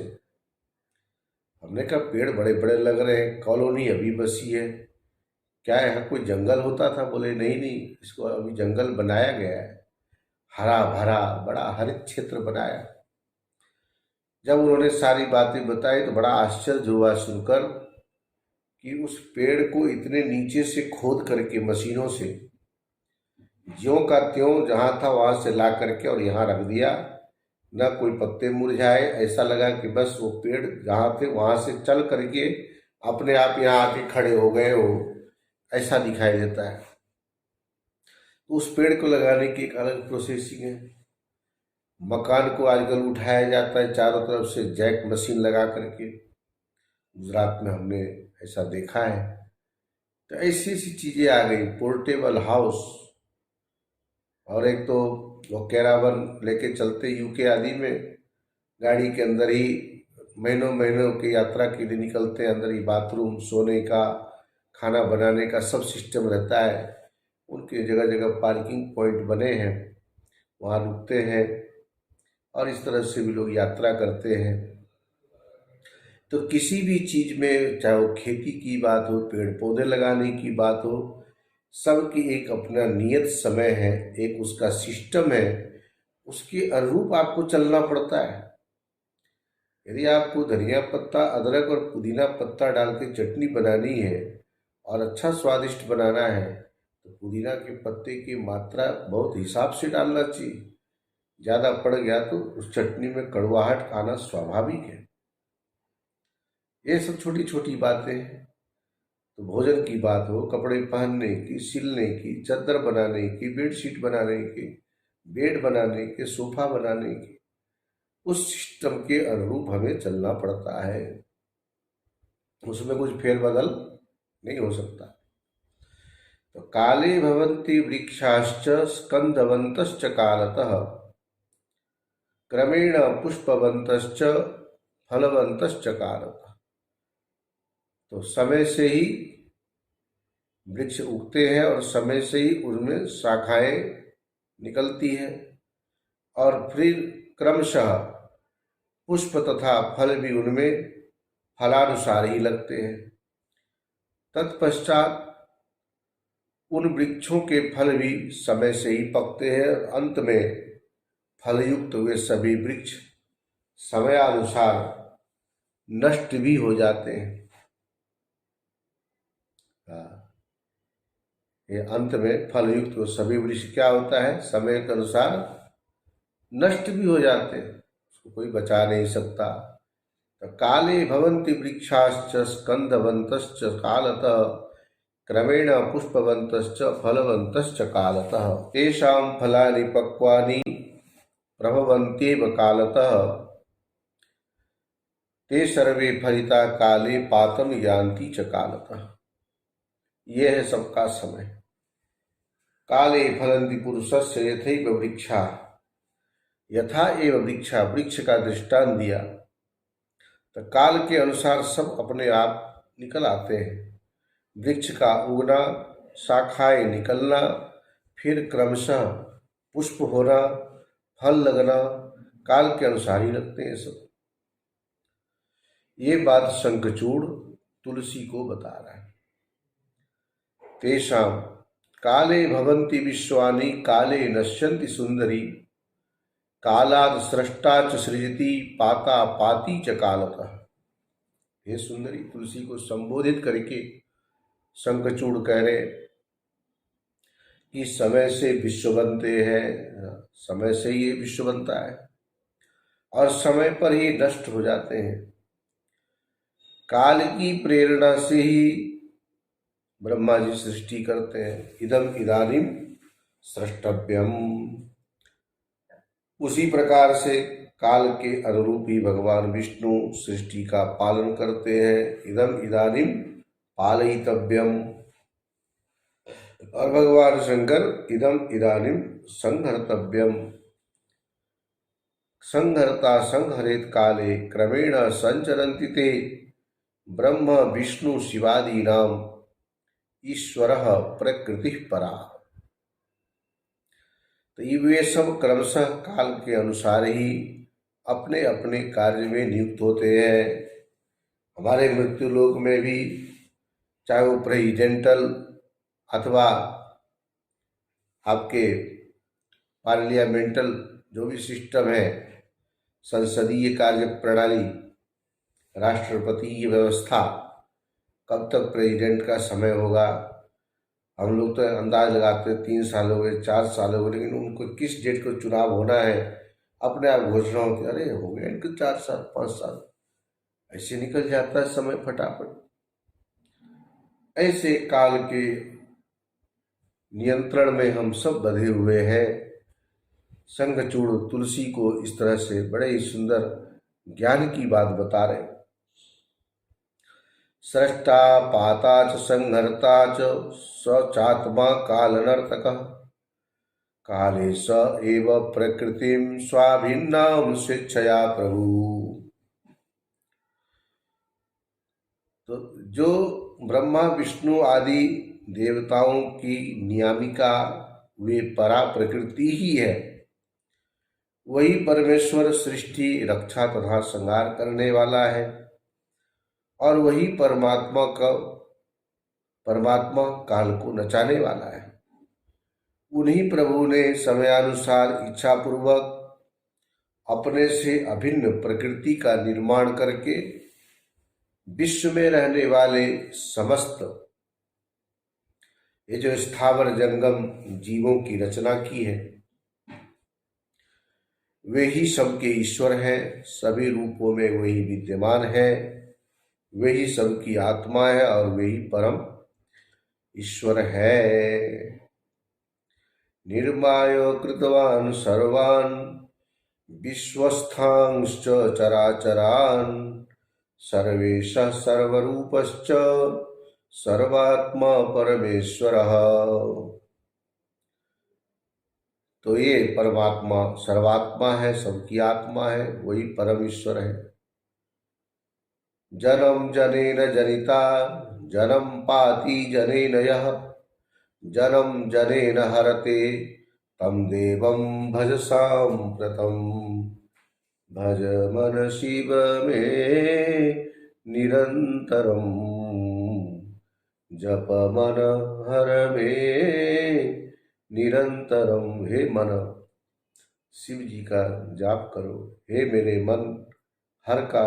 हमने कहा पेड़ बड़े बड़े लग रहे हैं, कॉलोनी अभी बसी है, क्या यहाँ कोई जंगल होता था? बोले नहीं, इसको अभी जंगल बनाया गया है, हरा भरा बड़ा हरित क्षेत्र बनाया। जब उन्होंने सारी बातें बताई तो बड़ा आश्चर्य हुआ सुनकर कि उस पेड़ को इतने नीचे से खोद करके मशीनों से ज्यों का त्यों जहाँ था वहाँ से ला करके और यहाँ रख दिया। न कोई पत्ते मुरझाए, ऐसा लगा कि बस वो पेड़ जहाँ थे वहाँ से चल करके अपने आप यहाँ आके खड़े हो गए हो, ऐसा दिखाई देता है। तो उस पेड़ को लगाने की एक अलग प्रोसेसिंग है। मकान को आजकल उठाया जाता है चारों तरफ से जैक मशीन लगा करके, गुजरात में हमने ऐसा देखा है। तो ऐसी ऐसी चीजें आ गई, पोर्टेबल हाउस। और एक तो वो कैरावन लेके चलते यूके आदि में, गाड़ी के अंदर ही महीनों महीनों की यात्रा के लिए निकलते हैं, अंदर ही बाथरूम, सोने का, खाना बनाने का सब सिस्टम रहता है। उनके जगह जगह पार्किंग पॉइंट बने हैं, वहाँ रुकते हैं और इस तरह से भी लोग यात्रा करते हैं। तो किसी भी चीज में, चाहे वो खेती की बात हो, पेड़ पौधे लगाने की बात हो, सबकी एक अपना नियत समय है, एक उसका सिस्टम है, उसके अनुरूप आपको चलना पड़ता है। यदि आपको धनिया पत्ता, अदरक और पुदीना पत्ता डाल के चटनी बनानी है और अच्छा स्वादिष्ट बनाना है, तो पुदीना के पत्ते की मात्रा बहुत हिसाब से डालना चाहिए। ज़्यादा पड़ गया तो उस चटनी में कड़वाहट आना स्वाभाविक है। ये सब छोटी छोटी बातें हैं। तो भोजन की बात हो, कपड़े पहनने की, सिलने की, चादर बनाने की, बेडशीट बनाने की, बेड बनाने के, सोफा बनाने की, उस सिस्टम के अनुरूप हमें चलना पड़ता है। उसमें कुछ फेरबदल नहीं हो सकता। तो काले भवन्ति वृक्षाश्च स्कंदवन्तश्च कालतः, क्रमेण पुष्पवन्तश्च फलवन्तश्च कालतः। तो समय से ही वृक्ष उगते हैं और समय से ही उनमें शाखाएं निकलती हैं और फिर क्रमशः पुष्प तथा फल भी उनमें फलानुसार ही लगते हैं। तत्पश्चात उन वृक्षों के फल भी समय से ही पकते हैं और अंत में फलयुक्त हुए सभी वृक्ष समयानुसार नष्ट भी हो जाते हैं। ये अंत में फलयुक्त हुए सभी वृक्ष क्या होता है, समय के अनुसार नष्ट भी हो जाते हैं, उसको कोई बचा नहीं सकता। तो काले भवन्ति वृक्षाश्च स्कंदवन्तश्च कालतः, क्रमेण पुष्पवन्तश्च फलवन्तश्च कालतः, तेषां फलानि पक्वानि प्रभवन्त्येव कालतः, ते सर्वे फलिता काले पातम यान्ति च कालतः। ये है सबका समय। काले फलन्ति पुरुषस्य यथैव वृक्षा, यथा एव वृक्षा, वृक्ष का दृष्टांत दिया। तो काल के अनुसार सब अपने आप निकल आते हैं। वृक्ष का उगना, शाखाएं निकलना, फिर क्रमशः पुष्प होना, फल लगना, काल के अनुसार ही लगते हैं सब। ये बात शंखचूड़ तुलसी को बता रहा है। तेषां काले भवन्ति विश्वानि, काले नश्यन्ति सुंदरी, कालाद सृष्टा च सृजति, पाता पाती च कालतः। हे सुंदरी, तुलसी को संबोधित करके शंखचूड़ कह रहे कि समय से विश्व बनते हैं, समय से ये विश्व बनता है और समय पर ही नष्ट हो जाते हैं। काल की प्रेरणा से ही ब्रह्मा जी सृष्टि करते हैं। इदम इदानीम सृष्टव्यम, उसी प्रकार से काल के अनुरूप ही भगवान विष्णु सृष्टि का पालन करते हैं। इदम इदानीम पालयितव्यम, और भगवान शंकर इदम इदानीम संहर्तव्यम, संहर्ता संहरेत काले, क्रमेण संचरन्ति ते ब्रह्म विष्णु शिवादीनाम ईश्वरः प्रकृतिः परा। तो ये सब क्रमशः काल के अनुसार ही अपने अपने कार्य में नियुक्त होते हैं। हमारे मृत्यु लोक में भी, चाहे वो प्रेसिडेंटल अथवा आपके पार्लियामेंटल जो भी सिस्टम है, संसदीय कार्य प्रणाली, राष्ट्रपति की व्यवस्था, कब तक प्रेसिडेंट का समय होगा, हम लोग तो अंदाज लगाते हैं 3 साल हो गए, 4 साल हो गए, लेकिन उनको किस डेट को चुनाव होना है अपने आप घोषणा होती है, अरे हो गए इनको 4 साल 5 साल, ऐसे निकल जाता है समय फटाफट। ऐसे काल के नियंत्रण में हम सब बंधे हुए हैं। शंखचूड़ तुलसी को इस तरह से बड़े ही सुंदर ज्ञान की बात बता रहे। सृष्टा पाता च संहर्ता च स चात्मा कालनर्तकः काले स एव प्रकृतिम स्वाभिन्नाम स्वेच्छया प्रभु। तो जो ब्रह्मा विष्णु आदि देवताओं की नियामिका वे परा प्रकृति ही है, वही परमेश्वर सृष्टि रक्षा तथा संहार करने वाला है, और वही परमात्मा काल को नचाने वाला है। उन्हीं प्रभु ने समयानुसार इच्छापूर्वक अपने से अभिन्न प्रकृति का निर्माण करके विश्व में रहने वाले समस्त ये जो स्थावर जंगम जीवों की रचना की है। वे ही सबके ईश्वर हैं, सभी रूपों में वही विद्यमान है, वही सबकी आत्मा है और वही परम ईश्वर है। निर्माय कृतवान सर्वान् विश्वस्थांश्च चराचरान् सर्वेशः सर्वरूपश्च सर्वात्मा परमेश्वरः। तो ये परमात्मा सर्वात्मा है, सबकी आत्मा है, वही परमेश्वर है। जन्म जनेन जनिता जन्म पाति जनेन यः जन्म जनेन हरते तम देवं भज साम्प्रतम् भज मन शिव में निरंतरम जप मन हर में निरंतरम। हे मन, शिव जी का जाप करो। हे मेरे मन, हर का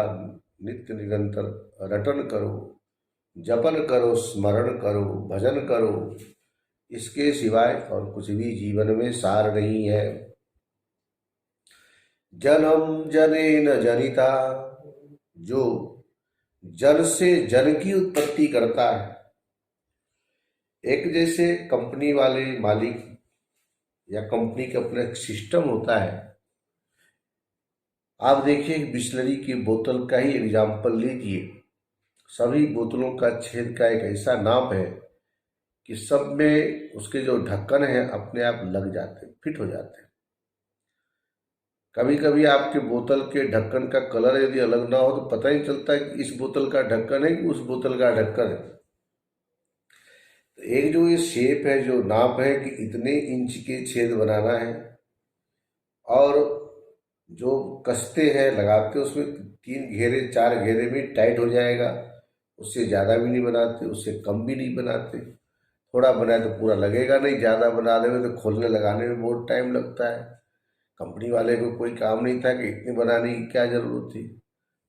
नित्य निरंतर रटन करो, जपन करो, स्मरण करो, भजन करो। इसके सिवाय और कुछ भी जीवन में सार नहीं है। जन्म जनेन जनिता, जो जन से जन की उत्पत्ति करता है। एक जैसे कंपनी वाले मालिक या कंपनी का अपना एक सिस्टम होता है। आप देखिए बिस्लरी की बोतल का ही एग्जाम्पल लीजिए। सभी बोतलों का छेद का एक ऐसा नाप है कि सब में उसके जो ढक्कन है अपने आप लग जाते, फिट हो जाते हैं। कभी कभी आपके बोतल के ढक्कन का कलर यदि अलग ना हो तो पता ही चलता है कि इस बोतल का ढक्कन है कि उस बोतल का ढक्कन है। तो एक जो ये शेप है, जो नाप है कि इतने इंच के छेद बनाना है, और जो कसते हैं लगाते उसमें 3 घेरे 4 घेरे में टाइट हो जाएगा। उससे ज़्यादा भी नहीं बनाते, उससे कम भी नहीं बनाते। थोड़ा बनाए तो पूरा लगेगा नहीं, ज़्यादा बना देंगे तो खोलने लगाने में बहुत टाइम लगता है। कंपनी वाले को कोई काम नहीं था कि इतनी बनाने की क्या ज़रूरत थी,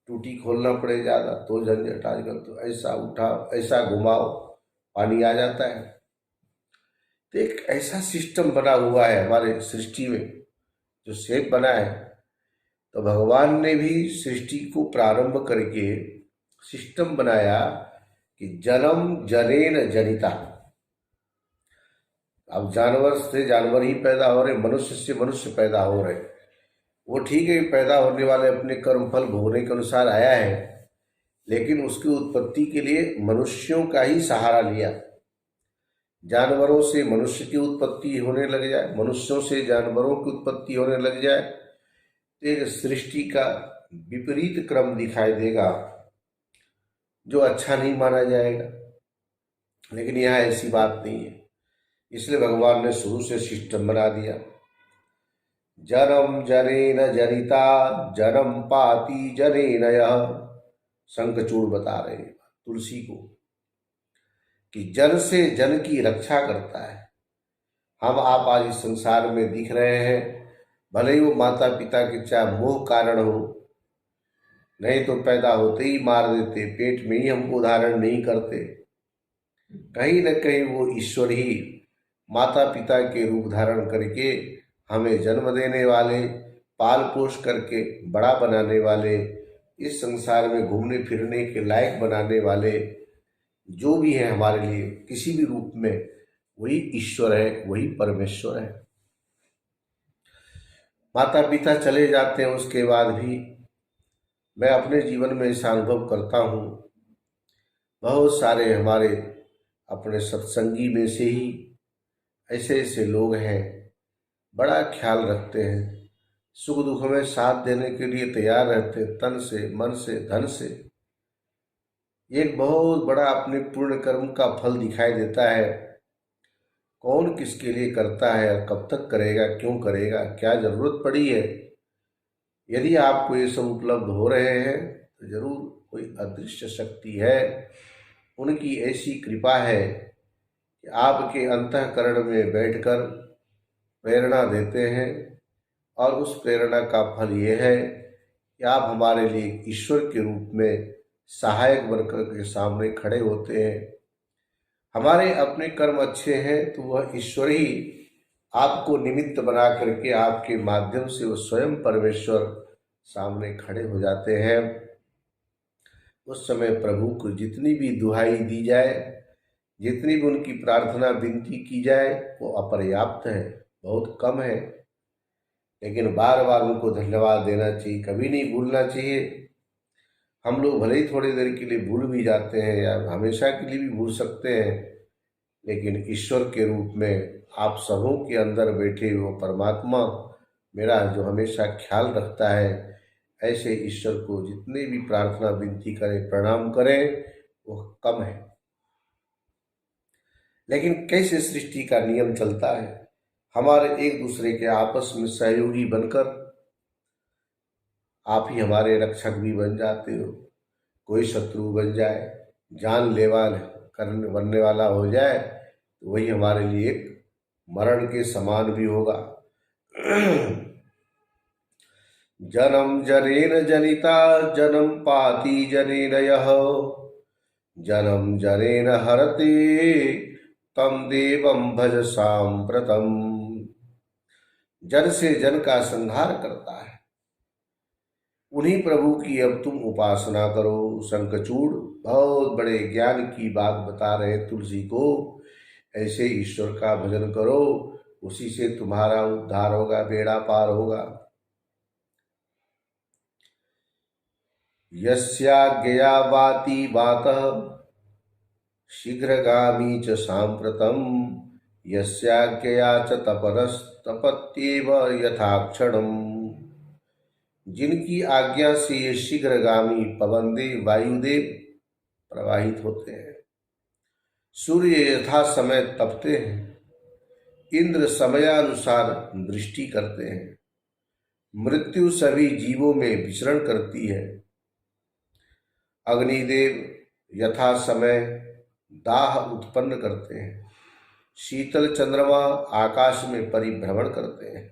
टूटी खोलना पड़े ज़्यादा तो झंझट। आजकल तो ऐसा उठाओ ऐसा घुमाओ पानी आ जाता है। तो एक ऐसा सिस्टम बना हुआ है हमारे सृष्टि में, जो शेप बना है। तो भगवान ने भी सृष्टि को प्रारंभ करके सिस्टम बनाया कि जन्म जनेन जनिता। अब जानवर से जानवर ही पैदा हो रहे, मनुष्य से मनुष्य पैदा हो रहे। वो ठीक है, पैदा होने वाले अपने कर्म फल भोगने के अनुसार आया है, लेकिन उसकी उत्पत्ति के लिए मनुष्यों का ही सहारा लिया। जानवरों से मनुष्य की उत्पत्ति होने लग जाए, मनुष्यों से जानवरों की उत्पत्ति होने लग जाए तो एक सृष्टि का विपरीत क्रम दिखाई देगा, जो अच्छा नहीं माना जाएगा। लेकिन यहाँ ऐसी बात नहीं है, इसलिए भगवान ने शुरू से सिस्टम बना दिया। जन्म जनेन जनिता जन्म पाति जनेन यः। शंखचूड़ बता रहे हैं तुलसी को कि जन से जन की रक्षा करता है। हम आप आज इस संसार में दिख रहे हैं, भले ही वो माता पिता के चाहे मोह कारण हो, नहीं तो पैदा होते ही मार देते, पेट में ही हमको धारण नहीं करते। कहीं न कहीं वो ईश्वर ही माता पिता के रूप धारण करके हमें जन्म देने वाले, पाल पोष करके बड़ा बनाने वाले, इस संसार में घूमने फिरने के लायक बनाने वाले, जो भी है हमारे लिए किसी भी रूप में, वही ईश्वर है, वही परमेश्वर है। माता पिता चले जाते हैं, उसके बाद भी मैं अपने जीवन में ऐसा अनुभव करता हूँ, बहुत सारे हमारे अपने सत्संगी में से ही ऐसे ऐसे लोग हैं, बड़ा ख्याल रखते हैं, सुख दुख में साथ देने के लिए तैयार रहते हैं, तन से, मन से, धन से। एक बहुत बड़ा अपने पूर्ण कर्म का फल दिखाई देता है। कौन किसके लिए करता है, कब तक करेगा, क्यों करेगा, क्या जरूरत पड़ी है। यदि आपको ये सब उपलब्ध हो रहे हैं तो जरूर कोई अदृश्य शक्ति है, उनकी ऐसी कृपा है कि आपके अंतःकरण में बैठकर प्रेरणा देते हैं। और उस प्रेरणा का फल ये है कि आप हमारे लिए ईश्वर के रूप में सहायक बनकर के सामने खड़े होते हैं। हमारे अपने कर्म अच्छे हैं तो वह ईश्वर ही आपको निमित्त बना करके आपके माध्यम से वो स्वयं परमेश्वर सामने खड़े हो जाते हैं। उस समय प्रभु को जितनी भी दुहाई दी जाए, जितनी भी उनकी प्रार्थना विनती की जाए, वो अपर्याप्त है, बहुत कम है। लेकिन बार बार उनको धन्यवाद देना चाहिए, कभी नहीं भूलना चाहिए। हम लोग भले ही थोड़ी देर के लिए भूल भी जाते हैं या हमेशा के लिए भी भूल सकते हैं, लेकिन ईश्वर के रूप में आप सबों के अंदर बैठे वो परमात्मा मेरा जो हमेशा ख्याल रखता है, ऐसे ईश्वर को जितने भी प्रार्थना विनती करें, प्रणाम करें, वो कम है। लेकिन कैसे सृष्टि का नियम चलता है, हमारे एक दूसरे के आपस में सहयोगी बनकर आप ही हमारे रक्षक भी बन जाते हो। कोई शत्रु बन जाए, जानलेवा करने बनने वाला हो जाए, तो वही हमारे लिए एक मरण के समान भी होगा। जन्म जनेन जनिता जन्म पाति जनेन यः जन्म जनेन हरते तम देवम भज सांप्रतम। जन से जन का संहार करता है, उन्हीं प्रभु की अब तुम उपासना करो। शंखचूड़ बहुत बड़े ज्ञान की बात बता रहे तुलसी को, ऐसे ईश्वर का भजन करो, उसी से तुम्हारा उद्धार होगा, बेड़ा पार होगा। यस्याज्ञया वाति वातः शीघ्रगामी च सांप्रतम यस्याज्ञया च तपनस्तपत्येव यथाक्षणम। जिनकी आज्ञा से ये शीघ्रगामी पवनदेव वायुदेव प्रवाहित होते हैं, सूर्य यथा समय तपते हैं, इंद्र समयानुसार दृष्टि करते हैं, मृत्यु सभी जीवों में विचरण करती है, अग्निदेव यथा समय दाह उत्पन्न करते हैं, शीतल चंद्रमा आकाश में परिभ्रमण करते हैं,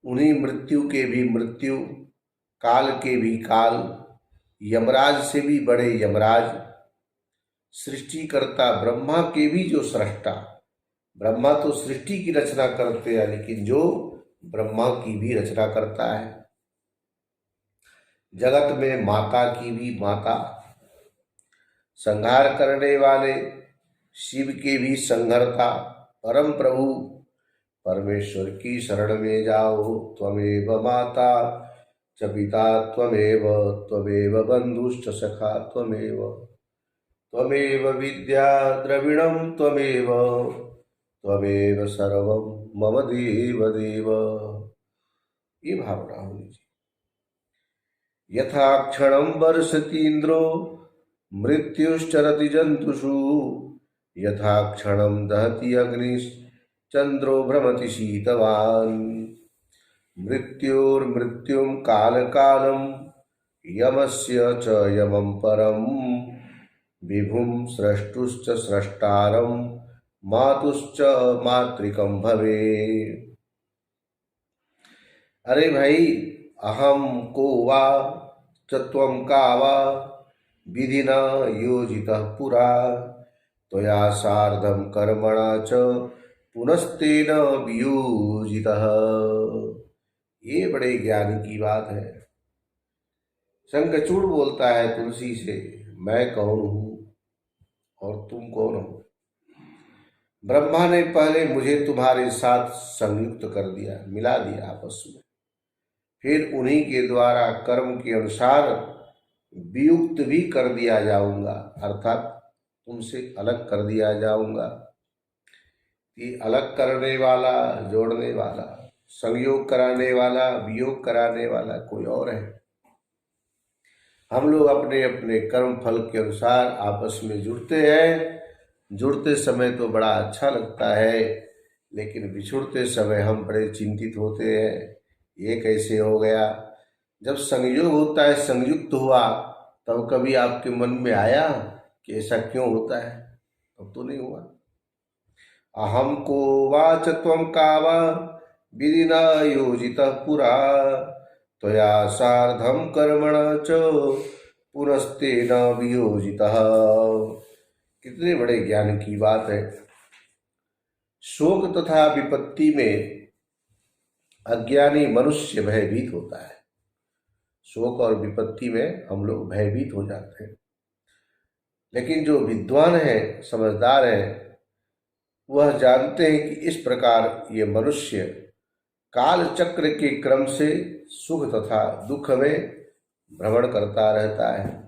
उन्हीं मृत्यु के भी मृत्यु, काल के भी काल, यमराज से भी बड़े यमराज, सृष्टिकर्ता ब्रह्मा के भी जो सृष्टा, ब्रह्मा तो सृष्टि की रचना करते हैं, लेकिन जो ब्रह्मा की भी रचना करता है, जगत में माता की भी माता, संहार करने वाले शिव के भी संहर्ता परम प्रभु परमेश्वर की शरण में जाओ। त्वमेव माता च पिता त्वमेव त्वमेव बंधुश्च सखा त्वमेव त्वमेव विद्या द्रविणं त्वमेव त्वमेव सर्वं मम देव देव। ये भावना होनी चाहिए। यथा क्षणं वर्षतीन्द्रो मृत्युश्चरति जंतुषु यथा क्षणं दहति अग्निश्चंद्रो भ्रमति शीतवान्। मृत्युर्मृत्युं कालकालं यमस्य च यमं परं विभुं स्रष्टुश्च स्रष्टारं मातुश्च मातृकं भवे। अरे भाई, अहम को वा च त्वं का वा विधिना योजितः पुरा त्वया सार्धं कर्मणा च पुनस्तेन वियोजितः। ये बड़े ज्ञान की बात है। शंखचूड़ बोलता है तुलसी से, मैं कौन हूँ, और तुम कौन हो? ब्रह्मा ने पहले मुझे तुम्हारे साथ संयुक्त कर दिया, मिला दिया आपस में, फिर उन्हीं के द्वारा कर्म के अनुसार वियुक्त भी कर दिया जाऊंगा, अर्थात तुमसे अलग कर दिया जाऊंगा। कि अलग करने वाला, जोड़ने वाला, संयोग कराने वाला, वियोग कराने वाला कोई और है। हम लोग अपने अपने कर्म फल के अनुसार आपस में जुड़ते हैं। जुड़ते समय तो बड़ा अच्छा लगता है, लेकिन बिछुड़ते समय हम बड़े चिंतित होते हैं, ये कैसे हो गया। जब संयोग होता है, संयुक्त हुआ, तब कभी आपके मन में आया कि ऐसा क्यों होता है? तब तो नहीं हुआ। अहम को वाच त्वं काव विधि न योजितः पुरा त्वया सार्धं कर्मण च पुनस्ते न वियोजितः। कितने बड़े ज्ञान की बात है। शोक तथा विपत्ति में अज्ञानी मनुष्य भयभीत होता है। शोक और विपत्ति में हम लोग भयभीत हो जाते हैं, लेकिन जो विद्वान है, समझदार है, वह जानते हैं कि इस प्रकार ये मनुष्य काल चक्र के क्रम से सुख तथा दुख में भ्रमण करता रहता है।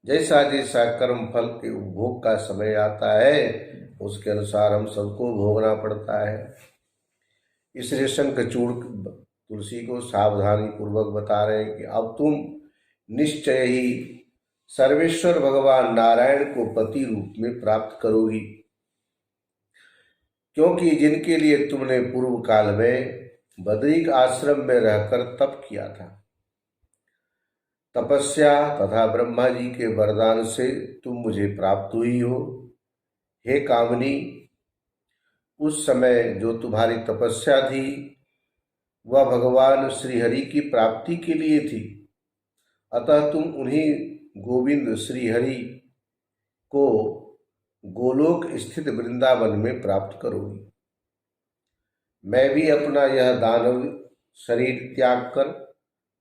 जैसा जैसा कर्म फल के उपभोग का समय आता है, उसके अनुसार हम सबको भोगना पड़ता है। इसलिए शंखचूड़ तुलसी को सावधानी पूर्वक बता रहे हैं कि अब तुम निश्चय ही सर्वेश्वर भगवान नारायण को पति रूप में प्राप्त करोगी, क्योंकि जिनके लिए तुमने पूर्व काल में बद्रिक आश्रम में रहकर तप किया था, तपस्या तथा ब्रह्मा जी के वरदान से तुम मुझे प्राप्त हुई हो। हे कामनी, उस समय जो तुम्हारी तपस्या थी वह भगवान श्रीहरि की प्राप्ति के लिए थी, अतः तुम उन्हीं गोविंद श्रीहरि को गोलोक स्थित वृंदावन में प्राप्त करोगी। मैं भी अपना यह दानव शरीर त्याग कर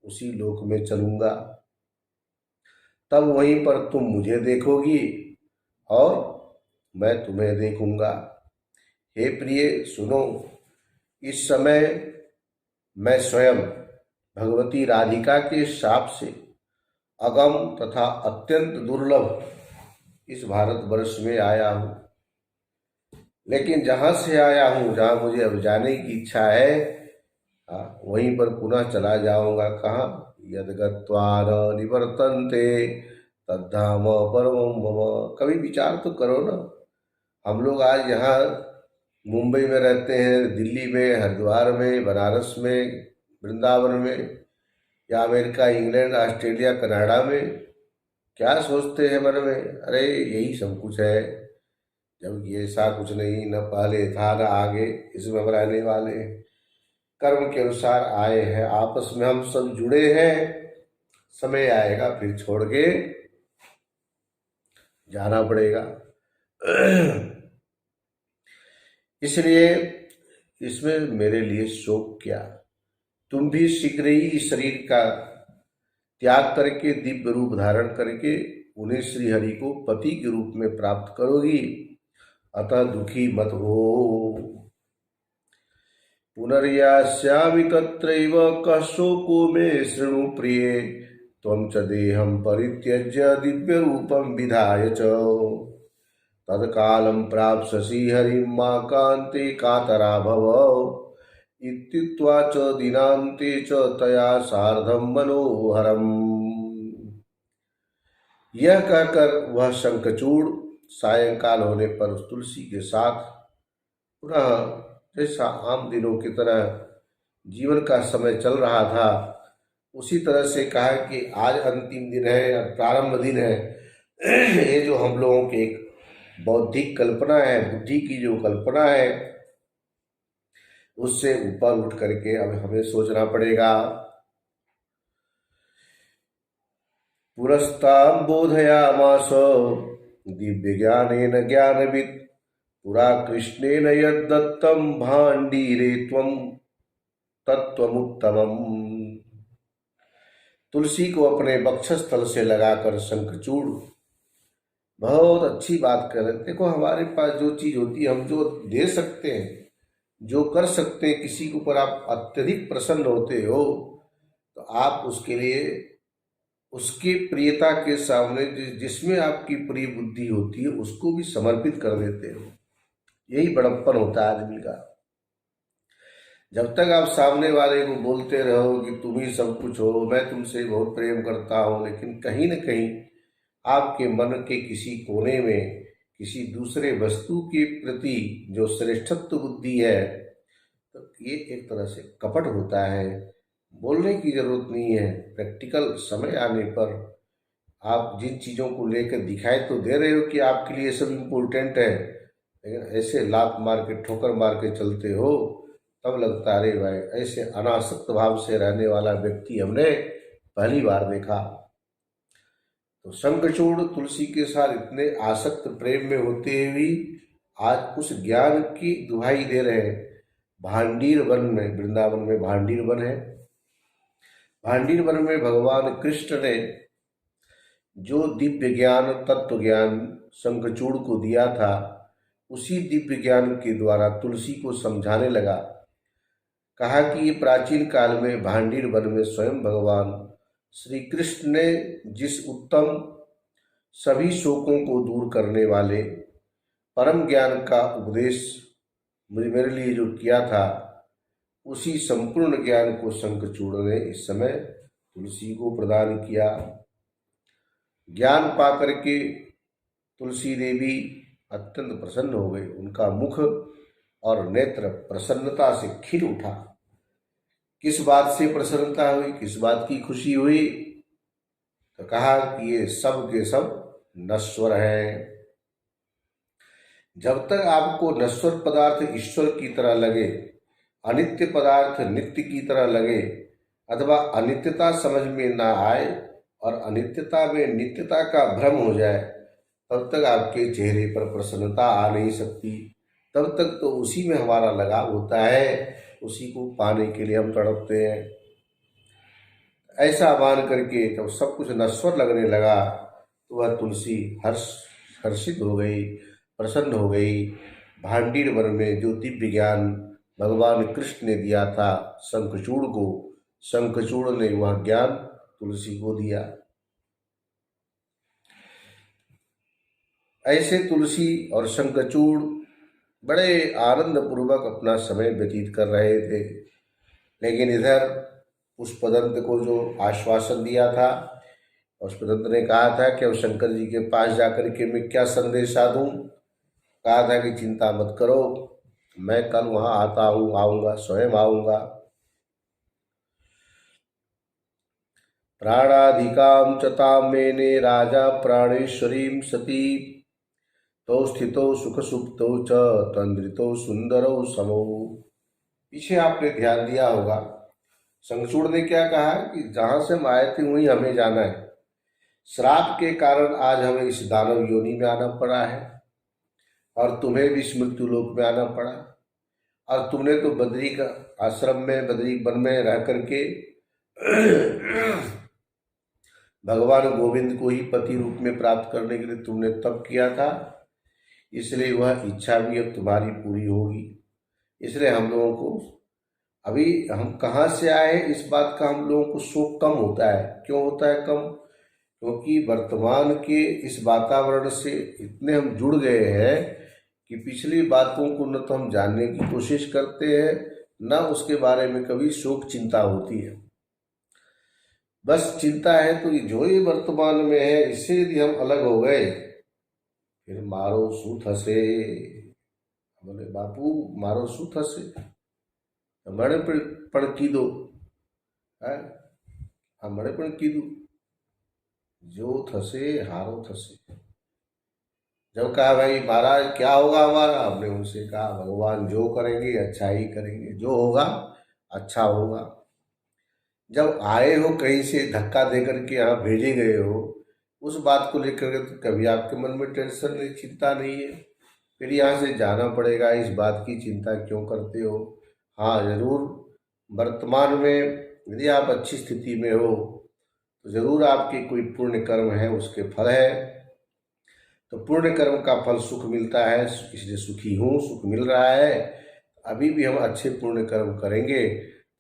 उसी लोक में चलूंगा, तब वहीं पर तुम मुझे देखोगी और मैं तुम्हें देखूंगा। हे प्रिय, सुनो, इस समय मैं स्वयं भगवती राधिका के शाप से अगम तथा अत्यंत दुर्लभ इस भारतवर्ष में आया हूँ, लेकिन जहाँ से आया हूँ, जहाँ मुझे अब जाने की इच्छा है, वहीं पर पुनः चला जाऊंगा। कहाँ? यद गत्वा न निवर्तन्ते तद्धाम परमं मम। कभी विचार तो करो ना। हम लोग आज यहाँ मुंबई में रहते हैं, दिल्ली में, हरिद्वार में, बनारस में, वृंदावन में, या अमेरिका, इंग्लैंड, ऑस्ट्रेलिया, कनाडा में, क्या सोचते हैं मन में? अरे यही सब कुछ है, जबकि ऐसा कुछ नहीं, न पहले था न आगे इसमें हम रहने वाले हैं। कर्म के अनुसार आए हैं, आपस में हम सब जुड़े हैं। समय आएगा फिर छोड़ के जाना पड़ेगा। इसलिए इसमें मेरे लिए शोक क्या। तुम भी शीघ्र ही इस शरीर का त्याग करके दिव्य रूप धारण करके उन्हें श्रीहरि को पति के रूप में प्राप्त करोगी, अतः दुखी मत हो। पुनर्यास्यामि तत्रैव कः शोको मे शृणु प्रिये त्वं च देहं परित्यज्य दिव्य रूपं विधाय च तत्कालं प्राप्स्यसि हरिं मा कान्ते कातरा भव इत्युक्त्वा च दिनान्ते च तया सार्धं मनोहरम्। यह कहकर वह शंखचूड़ सायंकाल होने पर उस तुलसी के साथ पुनः जैसा आम दिनों की तरह जीवन का समय चल रहा था, उसी तरह से कहा कि आज अंतिम दिन है, प्रारंभ दिन है। ये जो हम लोगों की एक बौद्धिक कल्पना है, बुद्धि की जो कल्पना है, उससे ऊपर उठ करके अब हमें सोचना पड़ेगा। पुरस्तां बोधयामास दिव्य ज्ञानेन ज्ञानवित् पुरा कृष्णेन यद्दत्तं भाण्डीरे त्वं तत्त्वमुत्तमम्। तुलसी को अपने वक्षस्थल से लगाकर शंखचूड़ बहुत अच्छी बात कर रहे हैं। देखो, हमारे पास जो चीज़ होती है, हम जो दे सकते हैं, जो कर सकते हैं, किसी के ऊपर आप अत्यधिक प्रसन्न होते हो, तो आप उसके लिए उसकी प्रियता के सामने जिसमें आपकी प्रिय बुद्धि होती है उसको भी समर्पित कर देते हो। यही बड़प्पन होता है आदमी का। जब तक आप सामने वाले को बोलते रहो कि तुम ही सब कुछ हो, मैं तुमसे बहुत प्रेम करता हूँ, लेकिन कहीं न कहीं आपके मन के किसी कोने में किसी दूसरे वस्तु के प्रति जो श्रेष्ठत्व बुद्धि है, तो ये एक तरह से कपट होता है। बोलने की जरूरत नहीं है, प्रैक्टिकल समय आने पर आप जिन चीज़ों को लेकर दिखाई तो दे रहे हो कि आपके लिए सब इम्पोर्टेंट है, लेकिन ऐसे लात मार के ठोकर मार के चलते हो, तब लगता है अरे भाई, ऐसे अनासक्त भाव से रहने वाला व्यक्ति हमने पहली बार देखा। तो शंखचूड़ तुलसी के साथ इतने आसक्त प्रेम में होते हुए भी आज उस ज्ञान की दुहाई दे रहे हैं। भांडीर वन में, वृंदावन में भांडीर वन है, भांडीर वन में भगवान कृष्ण ने जो दिव्य ज्ञान, तत्व ज्ञान शंखचूड़ को दिया था, उसी दिव्य ज्ञान के द्वारा तुलसी को समझाने लगा। कहा कि ये प्राचीन काल में भांडीर वन में स्वयं भगवान श्री कृष्ण ने जिस उत्तम, सभी शोकों को दूर करने वाले परम ज्ञान का उपदेश मेरे लिए जो किया था, उसी संपूर्ण ज्ञान को शंखचूड़ ने इस समय तुलसी को प्रदान किया। ज्ञान पाकर के तुलसी देवी अत्यंत प्रसन्न हो गई। उनका मुख और नेत्र प्रसन्नता से खिल उठा। किस बात से प्रसन्नता हुई, किस बात की खुशी हुई? तो कहा कि ये सब के सब नश्वर हैं। जब तक आपको नश्वर पदार्थ ईश्वर की तरह लगे, अनित्य पदार्थ नित्य की तरह लगे, अथवा अनित्यता समझ में ना आए और अनित्यता में नित्यता का भ्रम हो जाए, तब तक आपके चेहरे पर प्रसन्नता आ नहीं सकती। तब तक तो उसी में हमारा लगाव होता है, उसी को पाने के लिए हम तड़पते हैं। ऐसा मान करके जब सब कुछ नश्वर लगने लगा, तो वह तुलसी हर्षित हो गई, प्रसन्न हो गई। भांडीर वन में जो दिव्य ज्ञान भगवान कृष्ण ने दिया था शंखचूड़ को, शंखचूड़ ने वह ज्ञान तुलसी को दिया। ऐसे तुलसी और शंखचूड़ बड़े आनंद पूर्वक अपना समय व्यतीत कर रहे थे। लेकिन इधर पुष्पदंत को जो आश्वासन दिया था, पुष्पदंत ने कहा था कि अब शंकर जी के पास जाकर के मैं क्या संदेशा दूं। कहा था कि चिंता मत करो, मैं कल वहां आता हूं, आऊंगा, स्वयं आऊंगा। प्राणाधिकां च तां मेने राजा प्राणेश्वरीं सती, तो स्थितो सुख सुप्तो च तंद्रितो सुंदरो समो। पीछे आपने ध्यान दिया होगा, शंखचूड़ ने क्या कहा कि जहां से हम आए थे वहीं हमें जाना है। श्राप के कारण आज हमें इस दानव योनि में आना पड़ा है, और तुम्हें भी इस मृत्यु लोक में आना पड़ा। और तुमने तो बद्री का आश्रम में, बद्री वन में रह करके भगवान गोविंद को ही पति रूप में प्राप्त करने के लिए तुमने तप किया था, इसलिए वह इच्छा भी अब तुम्हारी पूरी होगी। इसलिए हम लोगों को अभी, हम कहाँ से आए इस बात का हम लोगों को शोक कम होता है। क्यों होता है कम? क्योंकि वर्तमान के इस वातावरण से इतने हम जुड़ गए हैं कि पिछली बातों को न तो हम जानने की कोशिश करते हैं, न उसके बारे में कभी शोक चिंता होती है। बस चिंता है तो जो ये वर्तमान में है, इससे यदि हम अलग हो गए, फिर मारो सूत हसे। बोले बापू मारो सूत हसे, मरे पण कीधो है, मरे पण कीधु, जो थसे हारो थसे। जब कहा भाई महाराज क्या होगा हमारा, हमने उनसे कहा भगवान जो करेंगे अच्छा ही करेंगे, जो होगा अच्छा होगा। जब आए हो कहीं से धक्का दे करके यहाँ भेजे गए हो, उस बात को लेकर के तो कभी आपके मन में टेंशन नहीं, चिंता नहीं है। फिर यहाँ से जाना पड़ेगा, इस बात की चिंता क्यों करते हो? हाँ जरूर, वर्तमान में यदि आप अच्छी स्थिति में हो तो जरूर आपके कोई पुण्य कर्म है, उसके फल है। तो पुण्य कर्म का फल सुख मिलता है, इसलिए सुखी हूँ, सुख मिल रहा है। अभी भी हम अच्छे पुण्य कर्म करेंगे,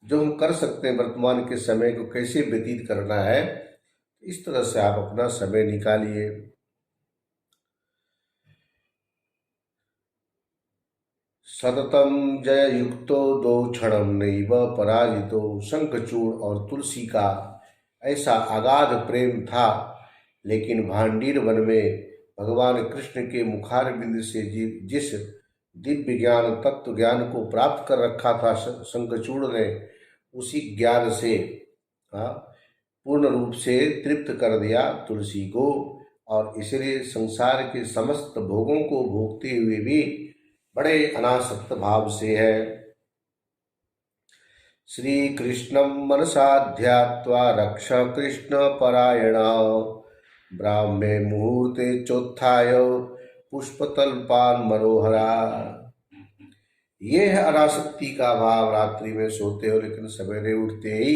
जो हम कर सकते हैं। वर्तमान के समय को कैसे व्यतीत करना है, इस तरह से आप अपना समय निकालिए। सततम जय युक्तो दो क्षणम नैव पराजितो। शंखचूड़ और तुलसी का ऐसा अगाध प्रेम था, लेकिन भांडीर वन में भगवान कृष्ण के मुखारबिंद से जिस दिव्य ज्ञान तत्व ज्ञान को प्राप्त कर रखा था शंखचूड़ ने, उसी ज्ञान से पूर्ण रूप से तृप्त कर दिया तुलसी को। और इसलिए संसार के समस्त भोगों को भोगते हुए भी बड़े अनासक्त भाव से है। श्री कृष्णं मनसा ध्यात्वा रक्ष कृष्ण परायणा। ब्राह्मे मुहूर्ते चोत्थाय पुष्पतल्पान् मनोहरा। ये है अनासक्ति का भाव। रात्रि में सोते हो, लेकिन सवेरे उठते ही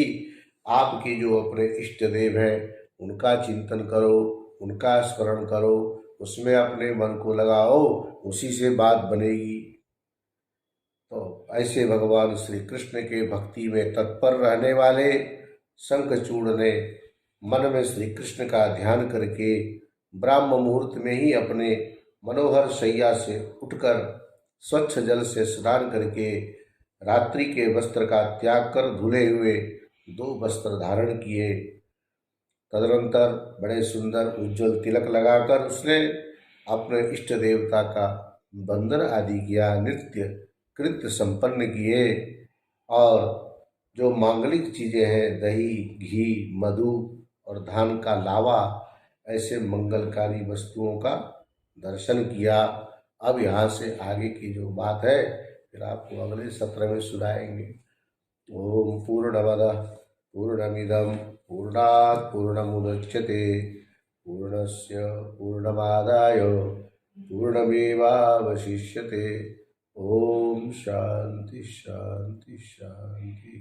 आपके जो अपने इष्ट देव हैं उनका चिंतन करो, उनका स्मरण करो, उसमें अपने मन को लगाओ, उसी से बात बनेगी। तो ऐसे भगवान श्री कृष्ण के भक्ति में तत्पर रहने वाले शंखचूड़ ने मन में श्री कृष्ण का ध्यान करके ब्राह्म मुहूर्त में ही अपने मनोहर शैया से उठकर स्वच्छ जल से स्नान करके रात्रि के वस्त्र का त्याग कर धुले हुए 2 वस्त्र धारण किए। तदनंतर बड़े सुंदर उज्जवल तिलक लगाकर उसने अपने इष्ट देवता का वंदन आदि किया, नृत्य कृत्य संपन्न किए। और जो मांगलिक चीज़ें हैं, दही, घी, मधु और धान का लावा, ऐसे मंगलकारी वस्तुओं का दर्शन किया। अब यहाँ से आगे की जो बात है फिर आपको अगले सत्र में सुनाएंगे। ओम पूर्णमदः पूर्णमिदं पूर्णात् पूर्णमुदच्यते पूर्णस्य पूर्णमादाय पूर्णमेवावशिष्यते। ओम शांति शांति शांति।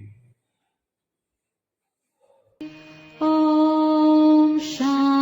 ॐ शान्ति